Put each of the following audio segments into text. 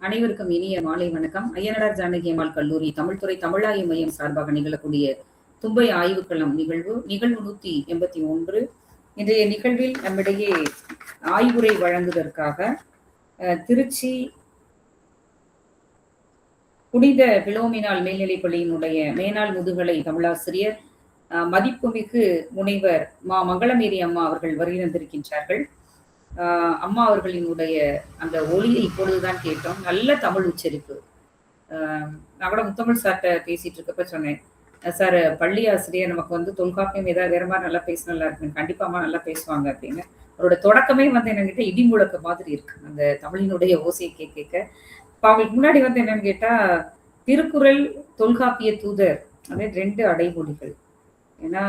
அனைவருக்கும் இனிய மாலை வணக்கம். ஐயனார் ஜானகி அம்மாள் கல்லூரி தமிழ்துறை தமிழாய்வு மையம் சார்பாக நிகழக்கூடிய தும்பை ஆய்வுக்களம் நிகழ்வு 181. இன்றைய நிகழ்வில் நம்மிடையே ஆய்வுரை வழங்குவதற்காக திருச்சி புனித பிலோமினாள் மேல்நிலைப்பள்ளியினுடைய மேனாள் முதுகலை தமிழாசிரியர் மதிப்புமிகு முனைவர் மங்களமேரி அம்மா அவர்கள் வருகை தந்திருக்கின்றார்கள். அம்மா அவர்களினுடைய அந்த ஒளியை இப்பொழுதுதான் கேட்டோம். நல்ல தமிழ் உச்சரிப்பு. நான் கூட முத்தமிழ் சார்கிட்ட பேசிட்டு இருக்கப்ப சொன்னேன், சார் பள்ளி ஆசிரியர் நமக்கு வந்து தொல்காப்பியம் ஏதாவது வேற மாதிரி நல்லா பேச நல்லா இருக்கு, கண்டிப்பா அம்மா நல்லா பேசுவாங்க அப்படின்னு. அவரோட தொடக்கமே வந்து என்னன்னு இடி முழக்க மாதிரி இருக்கு அந்த தமிழினுடைய ஓசையை கேட்க. இப்ப அவங்களுக்கு முன்னாடி வந்து என்னன்னு கேட்டா, திருக்குறள் தொல்காப்பிய தூதர் அப்படின்னு 2 அடைமொழிகள். ஏன்னா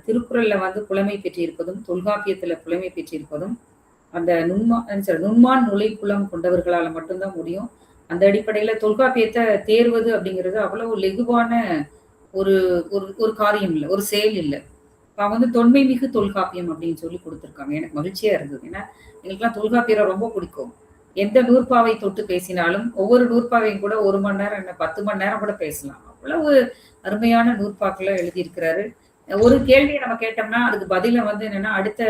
திருக்குறள்ல வந்து புலமை பெற்றிருப்பதும் தொல்காப்பியத்துல புலமை பெற்றிருப்பதும் அந்த நுண்மான் நுழைப்புலம் கொண்டவர்களால மட்டும்தான் முடியும். அந்த அடிப்படையில தொல்காப்பியத்தை தேர்வது அப்படிங்கிறது அவ்வளவு லெகுவான ஒரு ஒரு காரியம் இல்லை, ஒரு செயல் இல்லை. அவங்க வந்து தொன்மை மிகு தொல்காப்பியம் அப்படின்னு சொல்லி கொடுத்துருக்காங்க. எனக்கு மகிழ்ச்சியா இருந்தது. ஏன்னா எங்களுக்குலாம் தொல்காப்பியரை ரொம்ப பிடிக்கும். எந்த நூற்பாவை தொட்டு பேசினாலும் ஒவ்வொரு நூற்பாவையும் கூட 1 மணி நேரம் என்ன 10 மணி நேரம் கூட பேசலாம். அவ்வளவு அருமையான நூற்பாக்களை எழுதியிருக்கிறாரு. ஒரு கேள்வியை நம்ம கேட்டோம்னா அதுக்கு பதில வந்து என்னன்னா அடுத்த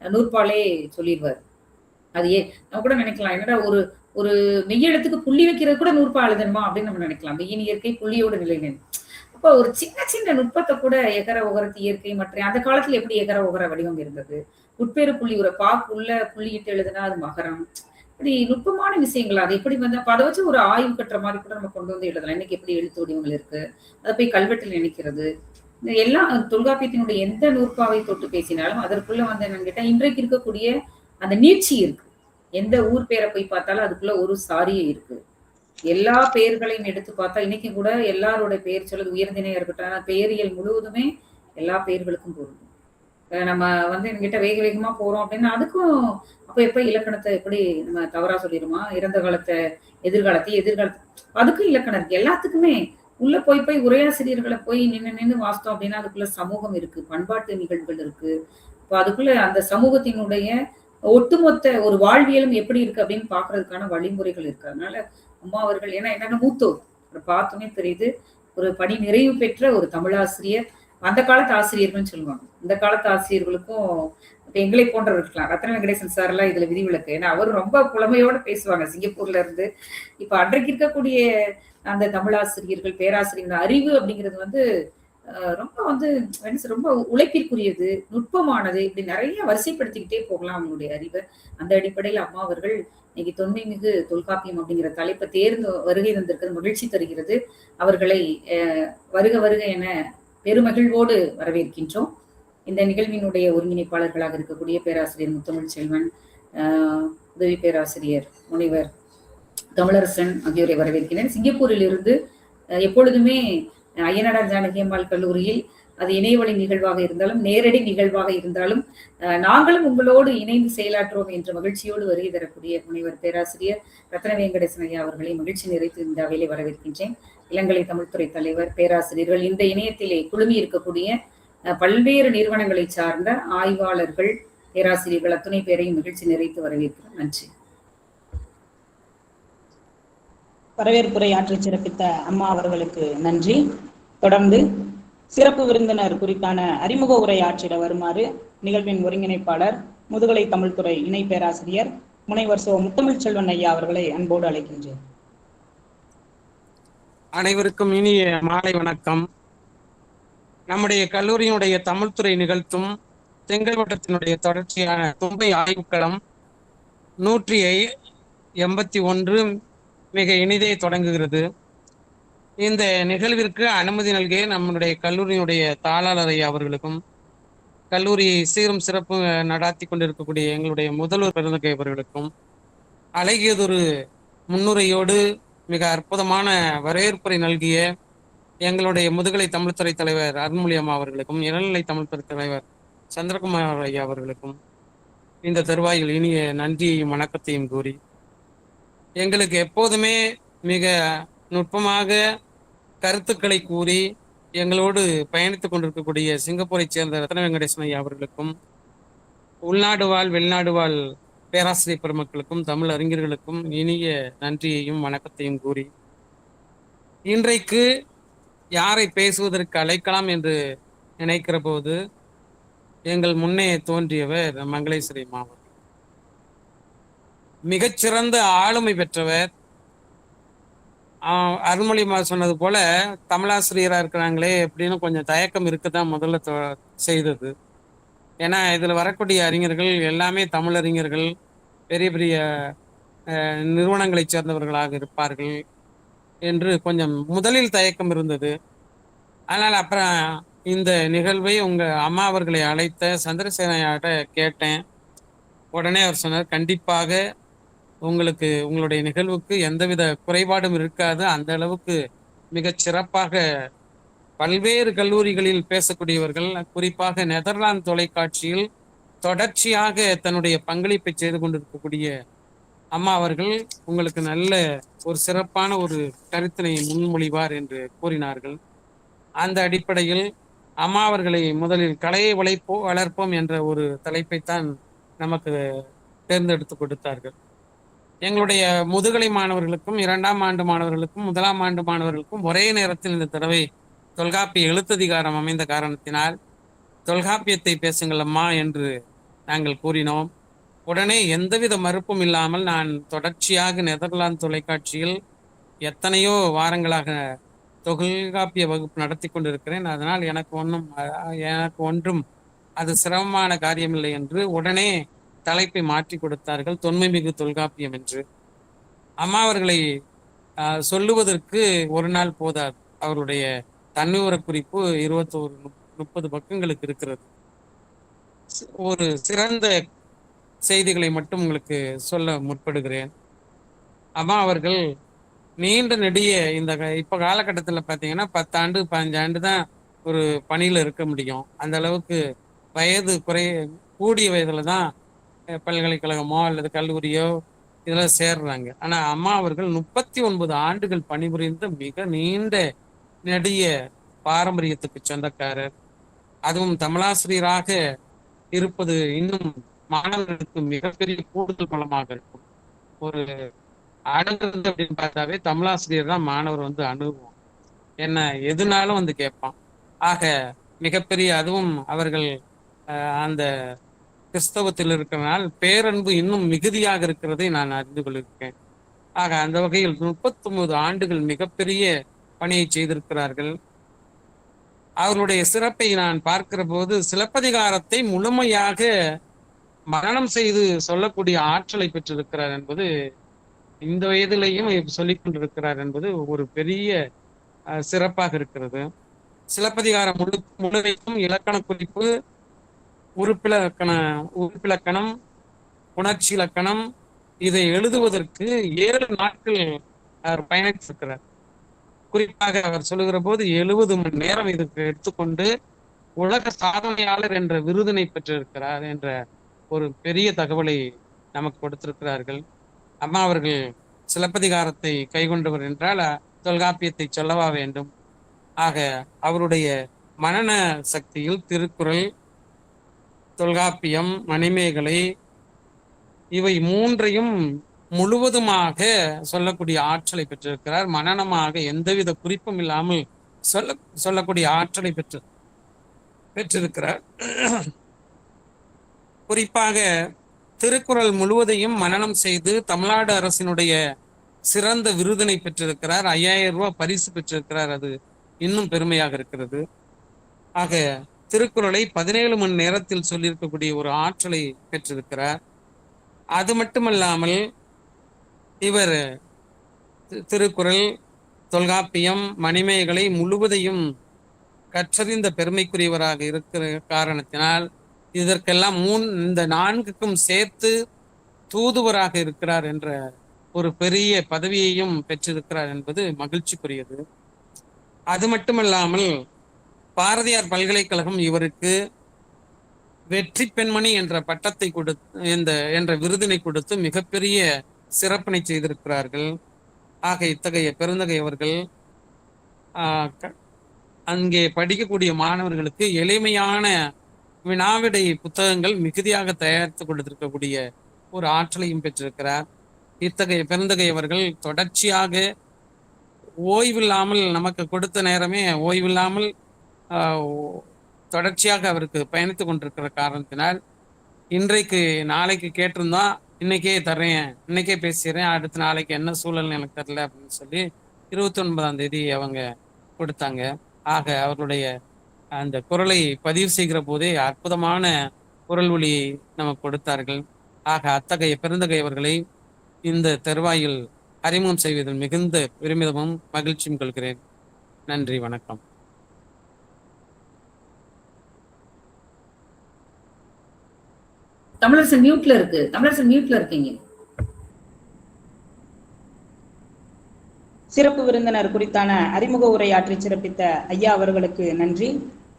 நூற்பாலே சொல்லிடுவார். அது நம்ம கூட நினைக்கலாம், என்னடா ஒரு ஒரு மெய்யெழுத்துக்கு புள்ளி வைக்கிறது கூட நூற்பா எழுதணுமா அப்படின்னு நம்ம நினைக்கலாம். மெய்யின் இயற்கை புள்ளியோட நிலைநிலை. அப்போ ஒரு சின்ன சின்ன நுட்பத்தை கூட எகர உகரத்து இயற்கை மற்ற அந்த காலத்துல எப்படி எகர உகர வடிவம் இருந்தது, உட்பேறு புள்ளி உர பாக்குள்ள புள்ளியிட்டு எழுதுனா அது மகரம், இப்படி நுட்பமான விஷயங்கள். அது எப்படி வந்து அப்ப அதை வச்சு ஒரு ஆய்வு கட்டுற மாதிரி கூட நம்ம கொண்டு வந்து எழுதலாம். இன்னைக்கு எப்படி எழுத்து வடிவங்கள் இருக்கு, அதை போய் கல்வெட்டில் நினைக்கிறது, எல்லாம் தொல்காப்பியத்தினுடைய எந்த நூற்பாவை தொட்டு பேசினாலும் அதற்குள்ள வந்து என்னன்னு கேட்டா இன்றைக்கு இருக்கக்கூடிய அந்த நீட்சி இருக்கு. எந்த ஊர் பேரை போய் பார்த்தாலும் அதுக்குள்ள ஒரு சாரியே இருக்கு. எல்லா பெயர்களையும் எடுத்து பார்த்தா இன்னைக்கு கூட எல்லாரோட பெயர் சொல்லுது, உயர்திணையா இருக்கட்டும், பெயரியல் முழுவதுமே எல்லா பெயர்களுக்கும் பொருந்தும். நம்ம வந்து என்கிட்ட வேக வேகமா போறோம் அப்படின்னா அதுக்கும் அப்ப எப்ப இலக்கணத்தை எப்படி நம்ம தவறா சொல்லிடுமா, இறந்த காலத்தை எதிர்காலத்தை அதுக்கும் இலக்கணம் இருக்கு. எல்லாத்துக்குமே உள்ள போய் உரையாசிரியர்களை போய் நின்று வாசித்தோம் அப்படின்னா அதுக்குள்ள சமூகம் இருக்கு, பண்பாட்டு நிகழ்வுகள் இருக்கு. இப்போ அதுக்குள்ள அந்த சமூகத்தினுடைய ஒட்டுமொத்த ஒரு வாழ்வியலும் எப்படி இருக்கு அப்படின்னு பாக்குறதுக்கான வழிமுறைகள் இருக்கு. அதனால அம்மா அவர்கள் ஏன்னா என்னென்ன மூத்தோர் பார்த்தோன்னே தெரியுது, ஒரு பணி நிறைவு பெற்ற ஒரு தமிழாசிரியர். அந்த காலத்து ஆசிரியர்கள்னு சொல்லுவாங்க. இந்த காலத்து ஆசிரியர்களுக்கும் இப்ப எங்களை போன்றவர் இருக்கலாம். ரத்ன வெங்கடேசன் சார் எல்லாம் இதுல விதிவிலக்கு. ஏன்னா அவர் ரொம்ப புலமையோட பேசுவாங்க சிங்கப்பூர்ல இருந்து. இப்ப அன்றைக்கு இருக்கக்கூடிய அந்த தமிழாசிரியர்கள் பேராசிரியர்கள் அறிவு அப்படிங்கிறது வந்து ரொம்ப வந்து ரொம்ப உழைப்பிற்குரியது, நுட்பமானது, இப்படி நிறைய வரிசைப்படுத்திக்கிட்டே போகலாம் அவங்களுடைய அறிவை. அந்த அடிப்படையில் அம்மா அவர்கள் இன்னைக்கு தொன்மை மிகு தொல்காப்பியம் அப்படிங்கிற தலைப்பை தேர்ந்து வருகை தந்திருக்கிறது மகிழ்ச்சி தருகிறது. அவர்களை வருக வருக என பெருமகிழ்வோடு வரவேற்கின்றோம். இந்த நிகழ்வினுடைய ஒருங்கிணைப்பாளர்களாக இருக்கக்கூடிய பேராசிரியர் முத்தமிழ் செல்வன், உதவி பேராசிரியர் முனைவர் தமிழரசன் ஆகியோரை வரவேற்கிறேன். சிங்கப்பூரில் இருந்து எப்பொழுதுமே ஐயனார் ஜானகி அம்மாள் கல்லூரியில் அது இணையவழி நிகழ்வாக இருந்தாலும் நேரடி நிகழ்வாக இருந்தாலும் நாங்களும் உங்களோடு இணைந்து செயலாற்றுவோம் என்ற மகிழ்ச்சியோடு வருகை தரக்கூடிய முனைவர் பேராசிரியர் ரத்ன வெங்கடேசன் ஐயா அவர்களை மகிழ்ச்சி நிறைத்து இந்த அவையிலே வரவேற்கின்றேன். இளங்கலை தமிழ்துறை தலைவர், பேராசிரியர்கள், இந்த இணையத்திலே குழுமி இருக்கக்கூடிய பல்வேறு நிறுவனங்களை சார்ந்த ஆய்வாளர்கள், பேராசிரியர்கள் அத்துணை பேரையும் மகிழ்ச்சி நிறைத்து வரவேற்கிறோம். நன்றி. வரவேற்புரை ஆற்றி சிறப்பித்த அம்மா அவர்களுக்கு நன்றி. தொடர்ந்து சிறப்பு விருந்தினர் குறித்தான அறிமுக உரை ஆற்றிட வருமாறு நிகழ்வின் ஒருங்கிணைப்பாளர், முதுகலை தமிழ்துறை இணை பேராசிரியர் முனைவர் முத்தமிழ் செல்வன் ஐயா அவர்களை அன்போடு அழைக்கின்றேன். அனைவருக்கும் இனிய மாலை வணக்கம். நம்முடைய கல்லூரியினுடைய தமிழ்துறை நிகழ்த்தும் செங்கல்வட்டத்தினுடைய தொடர்ச்சியான தும்பை ஆய்வுக்களம் 181 மிக இனிதே தொடங்குகிறது. இந்த நிகழ்விற்கு அனுமதி நல்கிய நம்முடைய கல்லூரியினுடைய தாளாளர் ஐயா அவர்களுக்கும், கல்லூரி சீரும் சிறப்பு நடாத்தி கொண்டிருக்கக்கூடிய எங்களுடைய முதல்வர் பெருந்தகை அவர்களுக்கும், அழகியதொரு முன்னுரையோடு மிக அற்புதமான வரவேற்புரை நல்கிய எங்களுடைய முதுகலை தமிழ்துறை தலைவர் அருண்மொழி அம்மா அவர்களுக்கும், இளநிலை தமிழ்துறை தலைவர் சந்திரகுமார் ஐயா அவர்களுக்கும் இந்த தருவாயில் இனிய நன்றியையும் வணக்கத்தையும் கூறி, எங்களுக்கு எப்போதுமே மிக நுட்பமாக கருத்துக்களை கூறி எங்களோடு பயணித்துக் கொண்டிருக்கக்கூடிய சிங்கப்பூரை சேர்ந்த ரத்ன வெங்கடேசன் ஐயா அவர்களுக்கும், உள்நாடு வாழ் வெளிநாடு வாழ் பேராசிரியர் பெருமக்களுக்கும் தமிழ் அறிஞர்களுக்கும் இனிய நன்றியையும் வணக்கத்தையும் கூறி, இன்றைக்கு யாரை பேசுவதற்கு அழைக்கலாம் என்று நினைக்கிற போது எங்கள் முன்னே தோன்றியவர் மங்களேஸ்வரி மாவட்டம். மிகச்சிறந்த ஆளுமை பெற்றவர். அருள்மொழிமா சொன்னது போல தமிழாசிரியரா இருக்கிறாங்களே அப்படின்னு கொஞ்சம் தயக்கம் இருக்கதான் முதல்ல செய்தது. ஏன்னா இதுல வரக்கூடிய அறிஞர்கள் எல்லாமே தமிழறிஞர்கள், பெரிய பெரிய நிறுவனங்களைச் சேர்ந்தவர்களாக இருப்பார்கள் என்று கொஞ்சம் முதலில் தயக்கம் இருந்தது. ஆனால் அப்புறம் இந்த நிகழ்வை உங்க அம்மா அவர்களை அழைத்த சந்திரசேனையாட்ட கேட்டேன். உடனே அவர் சொன்னார், கண்டிப்பாக உங்களுக்கு உங்களுடைய நிகழ்வுக்கு எந்தவித குறைபாடும் இருக்காது. அந்த அளவுக்கு மிகச் சிறப்பாக பல்வேறு கல்லூரிகளில் பேசக்கூடியவர்கள், குறிப்பாக நெதர்லாந்து தொலைக்காட்சியில் தொடர்ச்சியாக தன்னுடைய பங்களிப்பை செய்து கொண்டிருக்கக்கூடிய அம்மா அவர்கள் உங்களுக்கு நல்ல ஒரு சிறப்பான ஒரு கருத்தினை முன்மொழிவார் என்று கூறினார்கள். அந்த அடிப்படையில் அம்மா அவர்களை முதலில் கலையை வளர்ப்போம் என்ற ஒரு தலைப்பைத்தான் நமக்கு தேர்ந்தெடுத்து கொடுத்தார்கள். எங்களுடைய முதுகலை மாணவர்களுக்கும் 2ஆம் ஆண்டு மாணவர்களுக்கும் 1ஆம் ஆண்டு மாணவர்களுக்கும் ஒரே நேரத்தில் இந்த தடவை தொல்காப்பிய எழுத்ததிகாரம் அமைந்த காரணத்தினால் தொல்காப்பியத்தை பேசுங்கள் அம்மா என்று நாங்கள் கூறினோம். உடனே எந்தவித மறுப்பும் இல்லாமல் நான் தொடர்ச்சியாக நெதர்லாந்து தொலைக்காட்சியில் எத்தனையோ வாரங்களாக தொல்காப்பிய வகுப்பு நடத்தி கொண்டிருக்கிறேன். அதனால் எனக்கு ஒன்றும் அது சிரமமான காரியமில்லை என்று உடனே தலைப்பை மாற்றி கொடுத்தார்கள், தொன்மைமிகு தொல்காப்பியம் என்று. அம்மா அவர்களை சொல்லுவதற்கு ஒரு நாள் போதாது. அவருடைய தன்னிவர குறிப்பு 30 பக்கங்களுக்கு இருக்கிறது. ஒரு சிறந்த செய்திகளை மட்டும் உங்களுக்கு சொல்ல முற்படுகிறேன். அம்மா அவர்கள் நீண்ட நெடிய இந்த இப்ப காலகட்டத்தில் பார்த்தீங்கன்னா 10 ஆண்டு 15 ஆண்டு தான் ஒரு பணியில இருக்க முடியும். அந்த அளவுக்கு வயது கூடிய வயதுல தான் பல்கலைக்கழகமோ அல்லது கல்லூரியோ இதெல்லாம் சேர்றாங்க. ஆனா அம்மா அவர்கள் 39 ஆண்டுகள் பணிபுரிந்த மிக நீண்ட நெடிய பாரம்பரியத்துக்கு சொந்தக்காரர். அதுவும் தமிழாசிரியராக இருப்பது இன்னும் மாணவர்களுக்கு மிகப்பெரிய கூடுதல் பலமாக இருக்கும். ஒரு அணுகுறது அப்படின்னு பார்த்தாவே தமிழாசிரியர் தான் மாணவர் அணுகுவோம், என்ன எதுனாலும் கேட்பான். ஆக மிகப்பெரிய, அதுவும் அவர்கள் அந்த கிறிஸ்தவத்தில் இருக்கிறனால் பேரன்பு இன்னும் மிகுதியாக இருக்கிறதை நான் அறிந்து கொள்கிறேன். ஆக அந்த வகையில் 39 ஆண்டுகள் மிகப்பெரிய பணியை செய்திருக்கிறார்கள். அவர்களுடைய சிறப்பை நான் பார்க்கிற போது சிலப்பதிகாரத்தை முழுமையாக மரணம் செய்து சொல்லக்கூடிய ஆற்றலை பெற்றிருக்கிறார் என்பது, இந்த வயதிலையும் சொல்லிக் கொண்டிருக்கிறார் என்பது ஒரு பெரிய சிறப்பாக இருக்கிறது. சிலப்பதிகாரம் முழுவதும் இலக்கண குறிப்பு, உறுப்பிலக்கணம், உணர்ச்சி இலக்கணம், இதை எழுதுவதற்கு 7 நாட்கள் அவர் பயணித்திருக்கிறார். குறிப்பாக அவர் சொல்லுகிற போது 70 மணி நேரம் இதுக்கு எடுத்துக்கொண்டு உலக சாதனையாளர் என்ற விருதினை பெற்றிருக்கிறார் என்ற ஒரு பெரிய தகவலை நமக்கு கொடுத்திருக்கிறார்கள். அம்மா அவர்கள் சிலப்பதிகாரத்தை கைகொண்டவர் என்றால் தொல்காப்பியத்தை சொல்லவா வேண்டும். ஆக அவருடைய மனன சக்தியில் திருக்குறள், தொல்காப்பியம், மணிமேகலை இவை 3ஐயும் முழுவதுமாக சொல்லக்கூடிய ஆற்றலை பெற்றிருக்கிறார். மனனமாக எந்தவித குறிப்பும் இல்லாமல் சொல்லக்கூடிய ஆற்றலை பெற்றிருக்கிறார். குறிப்பாக திருக்குறள் முழுவதையும் மனனம் செய்து தமிழ்நாடு அரசினுடைய சிறந்த விருதினை பெற்றிருக்கிறார். 5000 ரூபாய் பரிசு பெற்றிருக்கிறார். அது இன்னும் பெருமையாக இருக்கிறது. ஆக திருக்குறளை 17 மணி நேரத்தில் சொல்லியிருக்கக்கூடிய ஒரு ஆற்றலை பெற்றிருக்கிறார். அது மட்டுமல்லாமல் இவர் திருக்குறள், தொல்காப்பியம், மணிமேகலை முழுவதையும் கற்றறிந்த பெருமைக்குரியவராக இருக்கிற காரணத்தினால் இதற்கெல்லாம் இந்த 4க்கும் சேர்த்து தூதுவராக இருக்கிறார் என்ற ஒரு பெரிய பதவியையும் பெற்றிருக்கிறார் என்பது மகிழ்ச்சிக்குரியது. அது மட்டுமல்லாமல் பாரதியார் பல்கலைக்கழகம் இவருக்கு வெற்றி பெண்மணி என்ற பட்டத்தை என்ற விருதினை கொடுத்து மிகப்பெரிய சிறப்பினை செய்திருக்கிறார்கள். ஆக இத்தகைய பெருந்தகையவர்கள் அங்கே படிக்கக்கூடிய மாணவர்களுக்கு எளிமையான வினாவிடை புத்தகங்கள் மிகுதியாக தயாரித்து கொடுத்திருக்கக்கூடிய ஒரு ஆற்றலையும் பெற்றிருக்கிறார். இத்தகைய பெருந்தகையவர்கள் தொடர்ச்சியாக ஓய்வில்லாமல் நமக்கு கொடுத்த நேரமே ஓய்வில்லாமல் தொடர்ச்சியாக அவருக்கு பயணித்து கொண்டிருக்கிற காரணத்தினால் இன்றைக்கு நாளைக்கு கேட்டிருந்தா இன்னைக்கே தர்றேன், இன்னைக்கே பேசிடுறேன், அடுத்த நாளைக்கு என்ன சூழல்னு எனக்கு தெரியல அப்படின்னு சொல்லி 29ஆம் தேதி அவங்க கொடுத்தாங்க. ஆக அவருடைய அந்த குரலை பதிவு செய்கிற போதே அற்புதமான குரல் ஒளி நமக்கு கொடுத்தார்கள். ஆக அத்தகைய பெருந்தகையவர்களை இந்த தருவாயில் அறிமுகம் செய்வதில் மிகுந்த பெருமிதமும் மகிழ்ச்சியும் கொள்கிறேன். நன்றி, வணக்கம். தமிழரசன் மியூட்ல இருக்கு. தமிழரசன் மியூட்ல இருக்கீங்க. சிறப்பு விருந்தினர் குறித்தான அறிமுக உரையாற்றி சிறப்பித்த ஐயா அவர்களுக்கு நன்றி.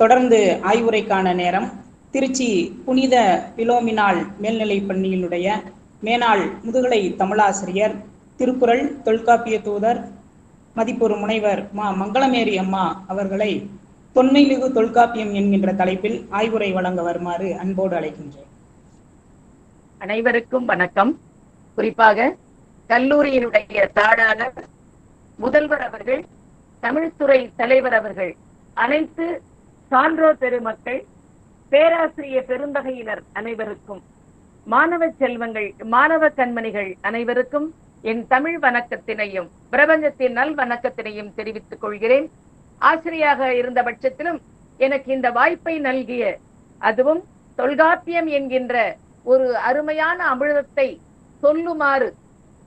தொடர்ந்து ஆய்வுரைக்கான நேரம். திருச்சி புனித பிலோமினாள் மேல்நிலைப் பள்ளியினுடைய மேனாள் முதுகலை தமிழாசிரியர், திருக்குறள் தொல்காப்பிய தூதர், மதிப்பொரு முனைவர் மா மங்களமேரி அம்மா அவர்களை தொன்மைமிகு தொல்காப்பியம் என்கின்ற தலைப்பில் ஆய்வுரை வழங்க வருமாறு அன்போடு அழைக்கின்றேன். அனைவருக்கும் வணக்கம். குறிப்பாக கல்லூரியினுடைய தாளாளர், முதல்வர் அவர்கள், தமிழ்துறை தலைவர் அவர்கள், அனைத்து சான்றோர் பெருமக்கள், பேராசிரியர் பெருந்தகையினர் அனைவருக்கும், மாணவ செல்வங்கள், மாணவ கண்மணிகள் அனைவருக்கும் என் தமிழ் வணக்கத்தினையும் பிரபஞ்சத்தின் நல் வணக்கத்தினையும் தெரிவித்துக் கொள்கிறேன். ஆசிரியராக இருந்த பட்சத்திலும் எனக்கு இந்த வாய்ப்பை நல்கிய, அதுவும் தொல்காப்பியம் என்கின்ற ஒரு அருமையான அமிழ்தத்தை சொல்லுமாறு,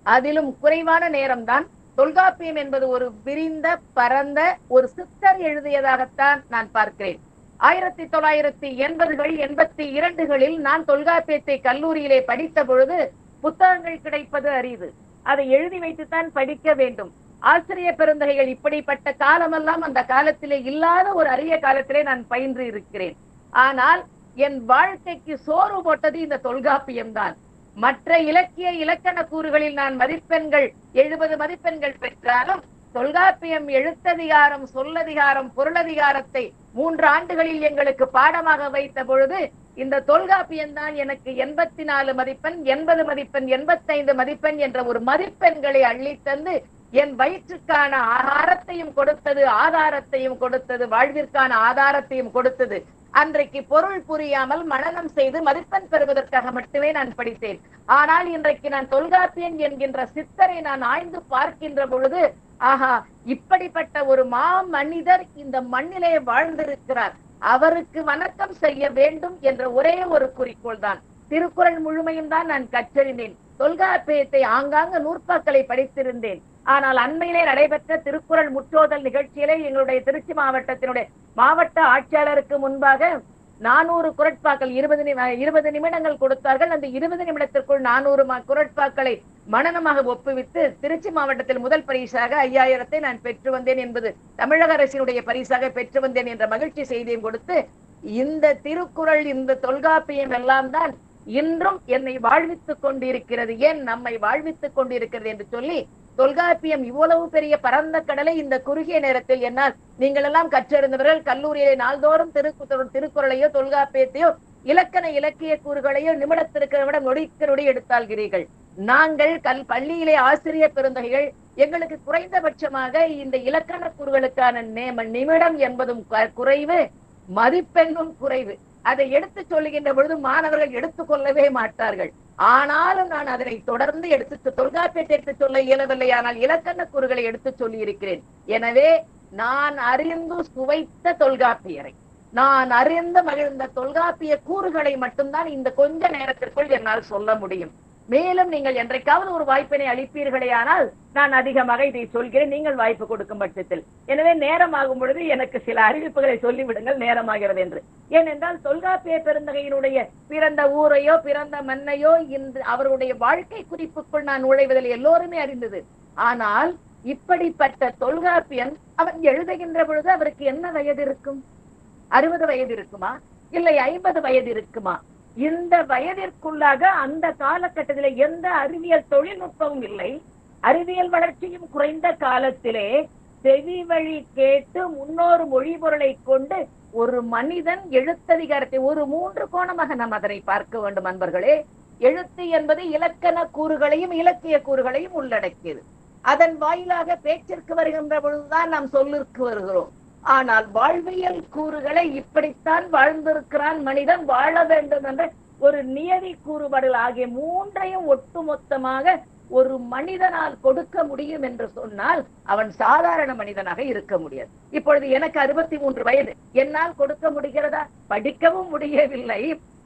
அதிலும் குறைவான நேரம்தான். தொல்காப்பியம் என்பது ஒரு விரிந்த பரந்த ஒரு சித்தர் எழுதியதாகத்தான் நான் பார்க்கிறேன். 1980கள் 82களில் நான் தொல்காப்பியத்தை கல்லூரியிலே படித்த பொழுது புத்தகங்கள் கிடைப்பது அரிது. அதை எழுதி வைத்துத்தான் படிக்க வேண்டும். ஆசிரியர் பெருந்தகைகள் இப்படிப்பட்ட காலமெல்லாம் அந்த காலத்திலே இல்லாத ஒரு அரிய காலத்திலே நான் பயின்று இருக்கிறேன். ஆனால் என் வாழ்க்கைக்கு சோறு போட்டது இந்த தொல்காப்பியம் தான். மற்ற இலக்கிய இலக்கண கூறுகளில் நான் மதிப்பெண்கள் 70 மதிப்பெண்கள் பெற்றாலும் தொல்காப்பியம் எழுத்ததிகாரம், சொல்லதிகாரம், பொருளதிகாரத்தை 3 ஆண்டுகளில் எங்களுக்கு பாடமாக வைத்த பொழுது இந்த தொல்காப்பியம் தான் எனக்கு 84 மதிப்பெண், 80 மதிப்பெண், 85 மதிப்பெண் என்ற ஒரு மதிப்பெண்களை அள்ளித்தந்து என் வயிற்றுக்கான ஆகாரத்தையும் கொடுத்தது, ஆதாரத்தையும் கொடுத்தது, வாழ்விற்கான ஆதாரத்தையும் கொடுத்தது. அன்றைக்கு பொருள் புரியாமல் மனனம் செய்து மதிப்பெண் பெறுவதற்காக மட்டுமே நான் படித்தேன். ஆனால் இன்றைக்கு நான் தொல்காப்பியன் என்கின்ற சித்தரை நான் ஆய்ந்து பார்க்கின்ற பொழுது, ஆஹா, இப்படிப்பட்ட ஒரு மனிதர் இந்த மண்ணிலே வாழ்ந்திருக்கிறார், அவருக்கு வணக்கம் செய்ய வேண்டும் என்ற ஒரே ஒரு குறிக்கோள் தான். திருக்குறள் முழுமையும் தான் நான் கற்றறிந்தேன். தொல்காப்பியத்தை ஆங்காங்க நூற்பாக்களை படித்திருந்தேன். ஆனால் அண்மையிலே நடைபெற்ற திருக்குறள் முற்றோதல் நிகழ்ச்சியிலே எங்களுடைய திருச்சி மாவட்டத்தினுடைய மாவட்ட ஆட்சியாளருக்கு முன்பாக 400 குரட்பாக்கள் 20 நிமிடங்கள் கொடுத்தார்கள். அந்த 20 நிமிடத்திற்குள் 400 குரட்பாக்களை மனனமாக ஒப்புவித்து திருச்சி மாவட்டத்தில் முதல் பரிசாக 5000 நான் பெற்று வந்தேன் என்பது தமிழக அரசினுடைய பரிசாக பெற்று வந்தேன் என்ற மகிழ்ச்சி செய்தியும் கொடுத்து, இந்த திருக்குறள், இந்த தொல்காப்பியம் எல்லாம் தான் இன்றும் என்னை வாழ்வித்துக் கொண்டிருக்கிறது, ஏன் நம்மை வாழ்வித்துக் கொண்டிருக்கிறது என்று சொல்லி, தொல்காப்பியம் இவ்வளவு பெரிய பரந்த கடலை இந்த குறுகிய நேரத்தில் என்னால், நீங்கள் எல்லாம் கற்றிருந்தவர்கள் கல்லூரியிலே நாள்தோறும் திருக்குறளையோ தொல்காப்பியத்தையோ இலக்கண இலக்கிய கூறுகளையோ நிமிடத்திற்கு நிமிடம் நொடிக்கு நொடி எடுத்தாள்கிறீர்கள். நாங்கள் பள்ளியிலே ஆசிரியர் பெருந்தகைகள் எங்களுக்கு குறைந்தபட்சமாக இந்த இலக்கண கூறுகளுக்கான நிமிடம் என்பதும் குறைவு, மதிப்பெண்ணும் குறைவு. அதை எடுத்து சொல்லுகின்ற பொழுது மாணவர்கள் எடுத்துக்கொள்ளவே மாட்டார்கள். ஆனாலும் நான் அதனை தொடர்ந்து தொல்காப்பியத்தை எடுத்து சொல்ல இயலவில்லை, ஆனால் இலக்கண கூறுகளை எடுத்து சொல்லி இருக்கிறேன். எனவே நான் அறிந்து சுவைத்த தொல்காப்பியரை, நான் அறிந்து மகிழ்ந்த தொல்காப்பிய கூறுகளை மட்டும்தான் இந்த கொஞ்ச நேரத்திற்குள் என்னால் சொல்ல முடியும். மேலும் நீங்கள் என்றைக்காவது ஒரு வாய்ப்பினை அளிப்பீர்களே ஆனால் நான் அதிகமாக இதை சொல்கிறேன், நீங்கள் வாய்ப்பு கொடுக்கும் பட்சத்தில். எனவே நேரமாகும் பொழுது எனக்கு சில அறிவிப்புகளை சொல்லிவிடுங்கள், நேரமாகிறது என்று. ஏனென்றால் தொல்காப்பிய பெருந்தகையினுடைய பிறந்த ஊரையோ பிறந்த மண்ணையோ இன்று அவருடைய வாழ்க்கை குறிப்புக்குள் நான் நுழைவதில் எல்லோருமே அறிந்தது. ஆனால் இப்படிப்பட்ட தொல்காப்பியன் அவன் எழுதுகின்ற பொழுது அவருக்கு என்ன வயது இருக்கும்? 60 வயது இருக்குமா, இல்லை 50 வயது இருக்குமா? இந்த வயதிற்குள்ளாக அந்த காலகட்டத்திலே எந்த அறிவியல் தொழில்நுட்பமும் இல்லை, அறிவியல் வளர்ச்சியும் குறைந்த காலத்திலே செவி வழி கேட்டு முன்னோரு மொழி பொருளை கொண்டு ஒரு மனிதன் எழுத்ததிகாரத்தை ஒரு 3 கோணமாக நாம் அதனை பார்க்க வேண்டும் அன்பர்களே. எழுத்து என்பது இலக்கண கூறுகளையும் இலக்கிய கூறுகளையும் உள்ளடக்கியது. அதன் வாயிலாக பேச்சிற்கு வருகின்ற பொழுதுதான் நாம் சொல்லிற்கு வருகிறோம். ஆனால் வாழ்வியல் கூறுகளை இப்படித்தான் வாழ்ந்திருக்கிறான் மனிதன், வாழ வேண்டும் என்ற ஒரு நியதி கூறுபாடுகள் ஆகிய மூன்றையும் ஒட்டுமொத்தமாக ஒரு மனிதனால் கொடுக்க முடியும் என்று சொன்னால் அவன் சாதாரண மனிதனாக இருக்க முடியாது. இப்பொழுது எனக்கு 63 வயது, என்னால் கொடுக்க முடிகிறதா? படிக்கவும் முடியவில்லை,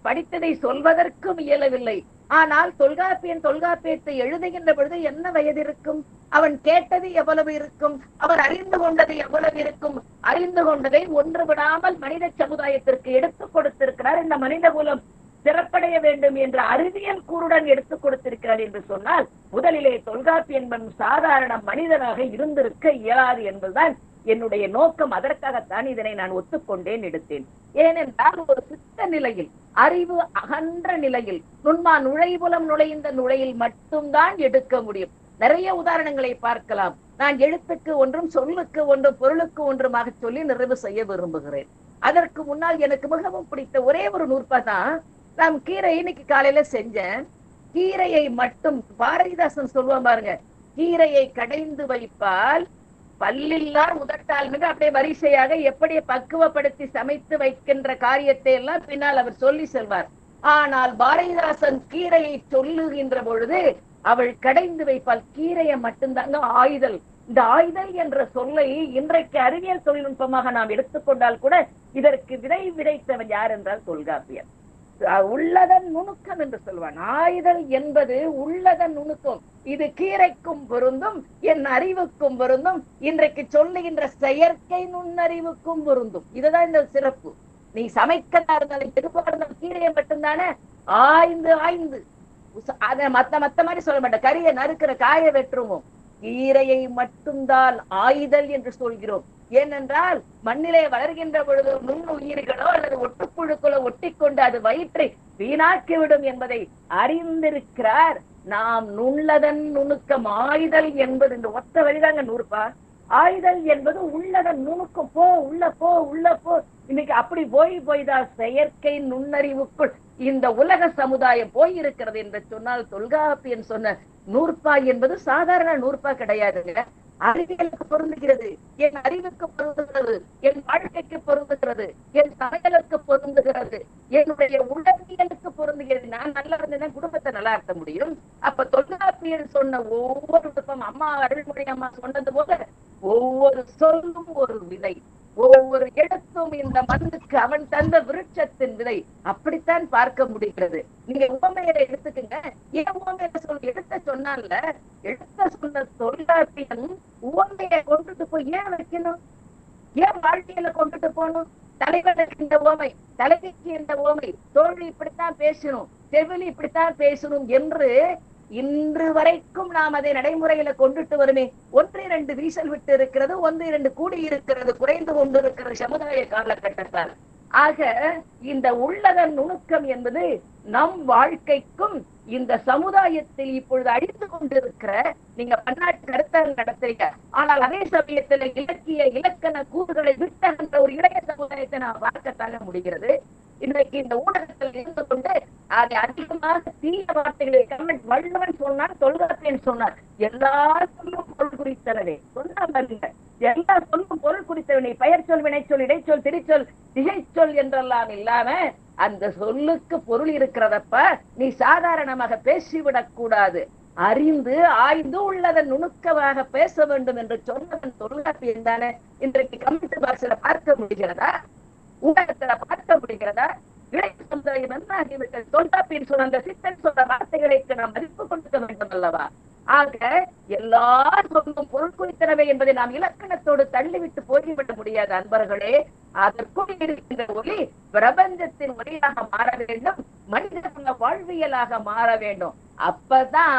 படித்ததை சொல்வதற்கும் இயலவில்லை. ஆனால் தொல்காப்பியத்தை எழுதுகின்ற பொழுது என்ன வயது இருக்கும்? அவன் கேட்டது எவ்வளவு இருக்கும்? அவன் அறிந்து கொண்டது எவ்வளவு இருக்கும்? அறிந்து கொண்டதை ஒன்று விடாமல் மனித சமுதாயத்திற்கு எடுத்துக் கொடுத்திருக்கிறார். இந்த மனித குலம் சிறப்படைய வேண்டும் என்ற அறிவியல் கூறுடன் எடுத்துக் கொடுத்திருக்கிறார் என்று சொன்னால் முதலிலே தொல்காப்பியன் சாதாரண மனிதனாக இருந்திருக்க இயலாது என்பதுதான் என்னுடைய நோக்கம். அதற்காகத்தான் இதனை நான் ஒத்துக்கொண்டேன், எடுத்தேன். ஏனென்றால் ஒரு சித்த நிலையில், அறிவு அகன்ற நிலையில், நுண்மா நுழைபுலம் நுழைந்த நுழையில் மட்டும்தான் எடுக்க முடியும். நிறைய உதாரணங்களை பார்க்கலாம். நான் எழுத்துக்கு ஒன்றும் சொல்லுக்கு ஒன்றும் பொருளுக்கு ஒன்றுமாக சொல்லி நிறைவு செய்ய விரும்புகிறேன். அதற்கு முன்னால் எனக்கு மிகவும் பிடித்த ஒரே ஒரு நூற்பா தான். நான் கீரை இன்னைக்கு காலையில செஞ்சேன். கீரையை மட்டும் பாரதிதாசன் சொல்லுவான் பாருங்க, கீரையை கடைந்து வைப்பால் பல்லில்லா உதட்டால் மிக அப்படியே வரிசையாக எப்படி பக்குவப்படுத்தி சமைத்து வைக்கின்ற காரியத்தை எல்லாம் பின்னால் அவர் சொல்லி செல்வார். ஆனால் பாரதிதாசன் கீரையை சொல்லுகின்ற பொழுது அவள் கடைந்து வைப்பால் கீரையை மட்டும்தாங்க ஆயுதல். இந்த ஆயுதல் என்ற சொல்லை இன்றைக்கு அறிவியல் தொழில்நுட்பமாக நாம் எடுத்துக்கொண்டால் கூட இதற்கு விதை விதைத்தவன் யார் என்றால் தொல்காப்பியர். உள்ளதன் நுணுக்கம் என்று சொல்வான். ஆயுதல் என்பது உள்ளதன் நுணுக்கம். இது கீரைக்கும் பொருந்தும், என் அறிவுக்கும் பொருந்தும், இன்றைக்கு சொல்லுகின்ற செயற்கை நுண்ணறிவுக்கும் பொருந்தும். இதுதான் இந்த சிறப்பு. நீ சமைக்கதா இருந்தாலும் எதுவாக இருந்தாலும் கீரையை மட்டும்தானே ஆய்ந்து ஆய்ந்து அத மத்த மாதிரி சொல்ல மாட்டேன். கறியை நறுக்கிற காய வெற்றுமோ, கீரையை மட்டும்தான் ஆயுதல் என்று சொல்கிறோம். ஏனென்றால் மண்ணிலே வளர்கின்ற பொழுது நுண்ணுயிர்களோ அல்லது ஒட்டுப்புழுக்களோ ஒட்டிக்கொண்டு அது வயிற்றை வீணாக்கிவிடும் என்பதை அறிந்திருக்கிறார். நாம் நுண்ணதன் நுணுக்கம் ஆயுதல் என்பது இந்த ஒத்த வழிதாங்க நூறுப்பா. ஆயுதல் என்பது உள்ளதன் நுணுக்கம். போ உள்ள போ உள்ள போ. இன்னைக்கு அப்படி போய்தான் செயற்கை நுண்ணறிவுக்குள் இந்த உலக சமுதாயம் போயிருக்கிறது என்று சொன்னால் தொல்காப்பியன் சொன்ன நூற்பா என்பது சாதாரண நூற்பா கிடையாதுங்க. அறிவியலுக்கு பொருந்துகிறது, என் அறிவுக்கு பொருந்துகிறது, என் வாழ்க்கைக்கு பொருந்துகிறது, என் சமையலுக்கு பொருந்துகிறது, என்னுடைய உடற்பியலுக்கு பொருந்துகிறது. நான் நல்லா இருந்தேன், குடும்பத்தை நல்லா இருக்க முடியும். அப்ப தொல்காப்பியன் சொன்ன ஒவ்வொரு விருப்பம், அம்மா அருள்மொழி அம்மா சொன்னது போல ஒவ்வொரு சொல்லும் ஒரு விதை, ஒவ்வொரு எழுத்தும் இந்த மண்ணுக்கு அவன் தந்த விருட்சத்தின் விதை. அப்படித்தான் பார்க்க முடிகிறது. நீங்க உவமையில எடுத்துக்கங்க. ஏன் உவமையில எடுத்த சொன்னால எடுத்த சொன்ன தொல்காப்பியன் உவமையை கொண்டுட்டு போய் ஏன் வைக்கணும்? ஏன் வாழ்க்கையில கொண்டுட்டு போகணும்? தலைவனுக்கு இந்த உவமை, தலைவிக்கு இந்த உவமை, தோழி இப்படித்தான் பேசணும், செவிலி இப்படித்தான் பேசணும் என்று இன்று வரைக்கும் நாம் அதை நடைமுறையில கொண்டுட்டு வருமே. 1-2 வீசல் விட்டு இருக்கிறது, 1-2 கூடி இருக்கிறது, குறைந்து கொண்டிருக்கிற சமுதாய காலகட்டத்தால். ஆக இந்த உள்ளதன் நுணுக்கம் என்பது நம் வாழ்க்கைக்கும் இந்த சமுதாயத்தில் இப்பொழுது அழித்து கொண்டிருக்கிற, நீங்க பன்னாட்டு கருத்தரங்கு நடத்துறீங்க, ஆனால் அதே சமயத்துல இலக்கிய இலக்கண கூறுகளை விட்டகின்ற ஒரு இளைய சமுதாயத்தை நான் பார்க்கத்தாங்க முடிகிறது. இன்றைக்கு இந்த ஊடகத்தில் இருந்து கொண்டு அதை அதிகமாக தீய வார்த்தைகளை கமெண்ட் வள்ளுவன் சொன்னார், தொல்காப்பியன் சொன்னார், எல்லா சொல்லும் பொருள் குறித்தனவே சொன்னா பாருங்க. எல்லா சொல்லும் பொருள் குறித்தவனை பெயர் சொல், வினைச்சொல், இடைச்சொல், திரிச்சொல், திகைச்சொல் என்றெல்லாம் இல்லாம அந்த சொல்லுக்கு பொருள் இருக்கிறதப்ப நீ சாதாரணமாக பேசிவிடக் கூடாது, அறிந்து ஆய்ந்து உள்ளதன் நுணுக்கமாக பேச வேண்டும் என்று சொன்னதன் தொல்காப்பியன் தானே. இன்றைக்கு கமெண்ட் பாக்ஸ்ல பார்க்க முடிகிறதா? ஊடகத்துல பார்க்க முடிகிறதா? இளைய சமுதாயம் என்ன ஆகிவிட்டது? தொல்காப்பியன் சொன்ன அந்த சித்தன் சொன்ன வார்த்தைகளுக்கு நாம் மதிப்பு கொடுக்க வேண்டும் அல்லவா? ஆக எல்லா சொல்லும் பொருள் குறித்தனவே என்பதை நாம் இலக்கணத்தோடு தள்ளிவிட்டு போய்விட முடியாது அன்பர்களே. அதற்குள் இருக்கின்ற ஒளி பிரபஞ்சத்தின் ஒளியாக மாற வேண்டும், மனிதன வாழ்வியலாக மாற வேண்டும். அப்பதான்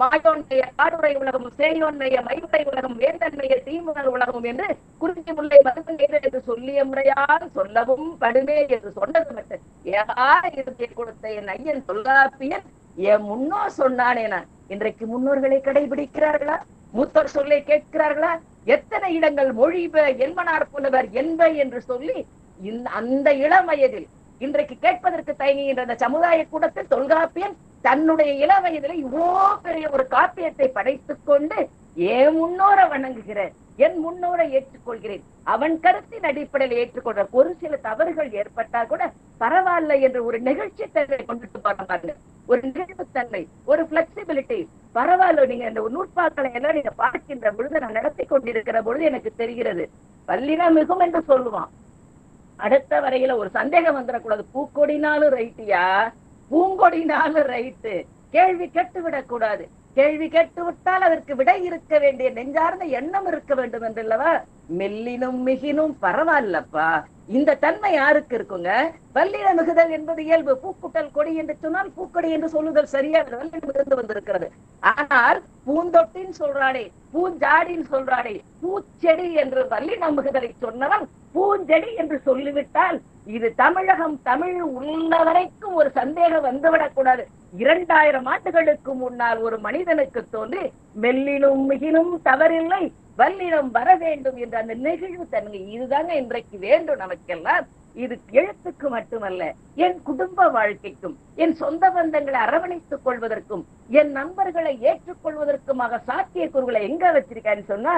மாயோன்மைய காடுரை உலகமும், சேயோன்மைய மயுரை உலகம், வேந்தன்மைய தீமுனர் உலகமும் என்று குறிஞ்சி முல்லை மதுமை என்று சொல்லிய முறையால் சொல்லவும் படுமே என்று சொன்னது மட்டும் ஏகா இறுதியை கொடுத்த என் ஐயன் தொல்காப்பியன் என் முன்னோர் சொன்னானே. நான் இன்றைக்கு முன்னோர்களை கடைபிடிக்கிறார்களா? மூத்தோர் சொல்லை கேட்கிறார்களா? எத்தனை இடங்கள் மொழிப என்மனார் புலவர் என்ப என்று சொல்லி அந்த இளம் வயதில் இன்றைக்கு கேட்பதற்கு தயங்குகின்ற சமுதாய கூடத்தில் தொல்காப்பியன் தன்னுடைய இள வயதில இவ்வளோ பெரிய ஒரு காப்பியத்தை படைத்துக் கொண்டு என் முன்னோரை வணங்குகிறேன், என் முன்னோரை ஏற்றுக்கொள்கிறேன், அவன் கருத்தின் அடிப்படையில் ஏற்றுக்கொள்ற ஒரு சில தவறுகள் ஏற்பட்டா கூட பரவாயில்ல என்று ஒரு நிகழ்ச்சி தன்மை கொண்டுட்டு போறாங்க. ஒரு நிகழ்வுத்தன்மை, ஒரு பிளெக்சிபிலிட்டி. பரவாயில்ல, நீங்க இந்த நூற்பாக்களை எல்லாம் நீங்க பார்க்கின்ற பொழுது, நான் நடத்தி கொண்டிருக்கிற பொழுது எனக்கு தெரிகிறது. வல்லினா மிகும் என்று சொல்லுவான். அடுத்த வரையில ஒரு சந்தேகம் வந்துடக்கூடாது. பூக்கொடினாலும் ரைட்டியா, பூங்கொடினாலும் ரைட்டு. கேள்வி கேட்டு விடக்கூடாது. கேள்வி கேட்டு விட்டால் அதற்கு விடை இருக்க வேண்டிய நெஞ்சார்ந்த எண்ணம் இருக்க வேண்டும் என்றல்லவா. மெல்லினும் மிகினும் பரவாயில்லப்பா, இந்த தன்மை யாருக்கு இருக்குங்க? வல்லின மிகுதல் என்பது இயல்பு. பூக்குட்டல் கொடி என்று சொன்னால் பூக்கொடி என்று சொல்லுதல் சரியா வல்லினம் இருந்து வந்திருக்கிறது. ஆனால் பூந்தொட்டின்னு சொல்றாடே, பூஞ்சாடின்னு சொல்றாடே, பூச்செடி என்று வல்லின மிகுதலை சொன்னவன் பூஞ்செடி என்று சொல்லிவிட்டால் இது தமிழகம், தமிழ் உள்ள வரைக்கும் ஒரு சந்தேகம் வந்துவிடக் கூடாது. 2000 ஆண்டுகளுக்கு முன்னால் ஒரு மனிதனுக்கு தோன்றி மெல்லினும் மிகினும் தவறில்லை, வல்லினம் வர வேண்டும் என்ற அந்த நெகிழ்வு தன்மை, இதுதாங்க இன்றைக்கு வேண்டும் நமக்கெல்லாம். இது எழுத்துக்கு மட்டுமல்ல, என் குடும்ப வாழ்க்கைக்கும், என் சொந்த பந்தங்களை அரவணைத்துக் கொள்வதற்கும், என் நண்பர்களை ஏற்றுக்கொள்வதற்குமாக சாத்தியக்கூறுகளை எங்க வச்சிருக்கான்னு சொன்னா,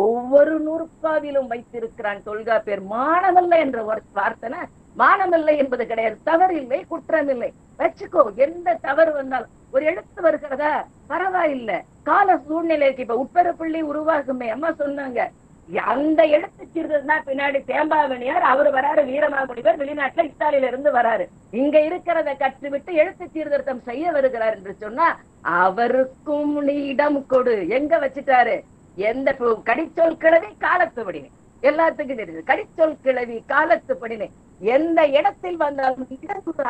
ஒவ்வொரு நூற்பாவிலும் வைத்திருக்கிறான் தொல்காப்பியர். மானமல்ல என்ற ஒரு வார்த்தை, மானமில்லை என்பது கிடையாது, தவறில்லை, குற்றமில்லை. வச்சுக்கோ, எந்த தவறு வந்தாலும் ஒரு எழுத்து வருகிறதா பரவாயில்லை, கால சூழ்நிலைக்கு. இப்ப உட்பெருப்புள்ளி உருவாகுமே, அம்மா சொன்னாங்க, அந்த எழுத்து சீர்திருத்தம்னா பின்னாடி தேம்பாவணியார் அவரு வராரு, வீரமாமுனிவர் வெளிநாட்டுல இத்தாலியில இருந்து வராரு, இங்க இருக்கிறத கற்றுவிட்டு எழுத்து சீர்திருத்தம் செய்ய வருகிறார் என்று சொன்னா அவருக்கும் நீ இடம் கொடு. எங்க வச்சுட்டாரு? எந்த கடிச்சொல் கிழவி காலத்து படினே, எல்லாத்துக்கும் தெரியுது. கடிச்சொல் கிழவி காலத்து படினே எந்த இடத்தில் வந்தாலும்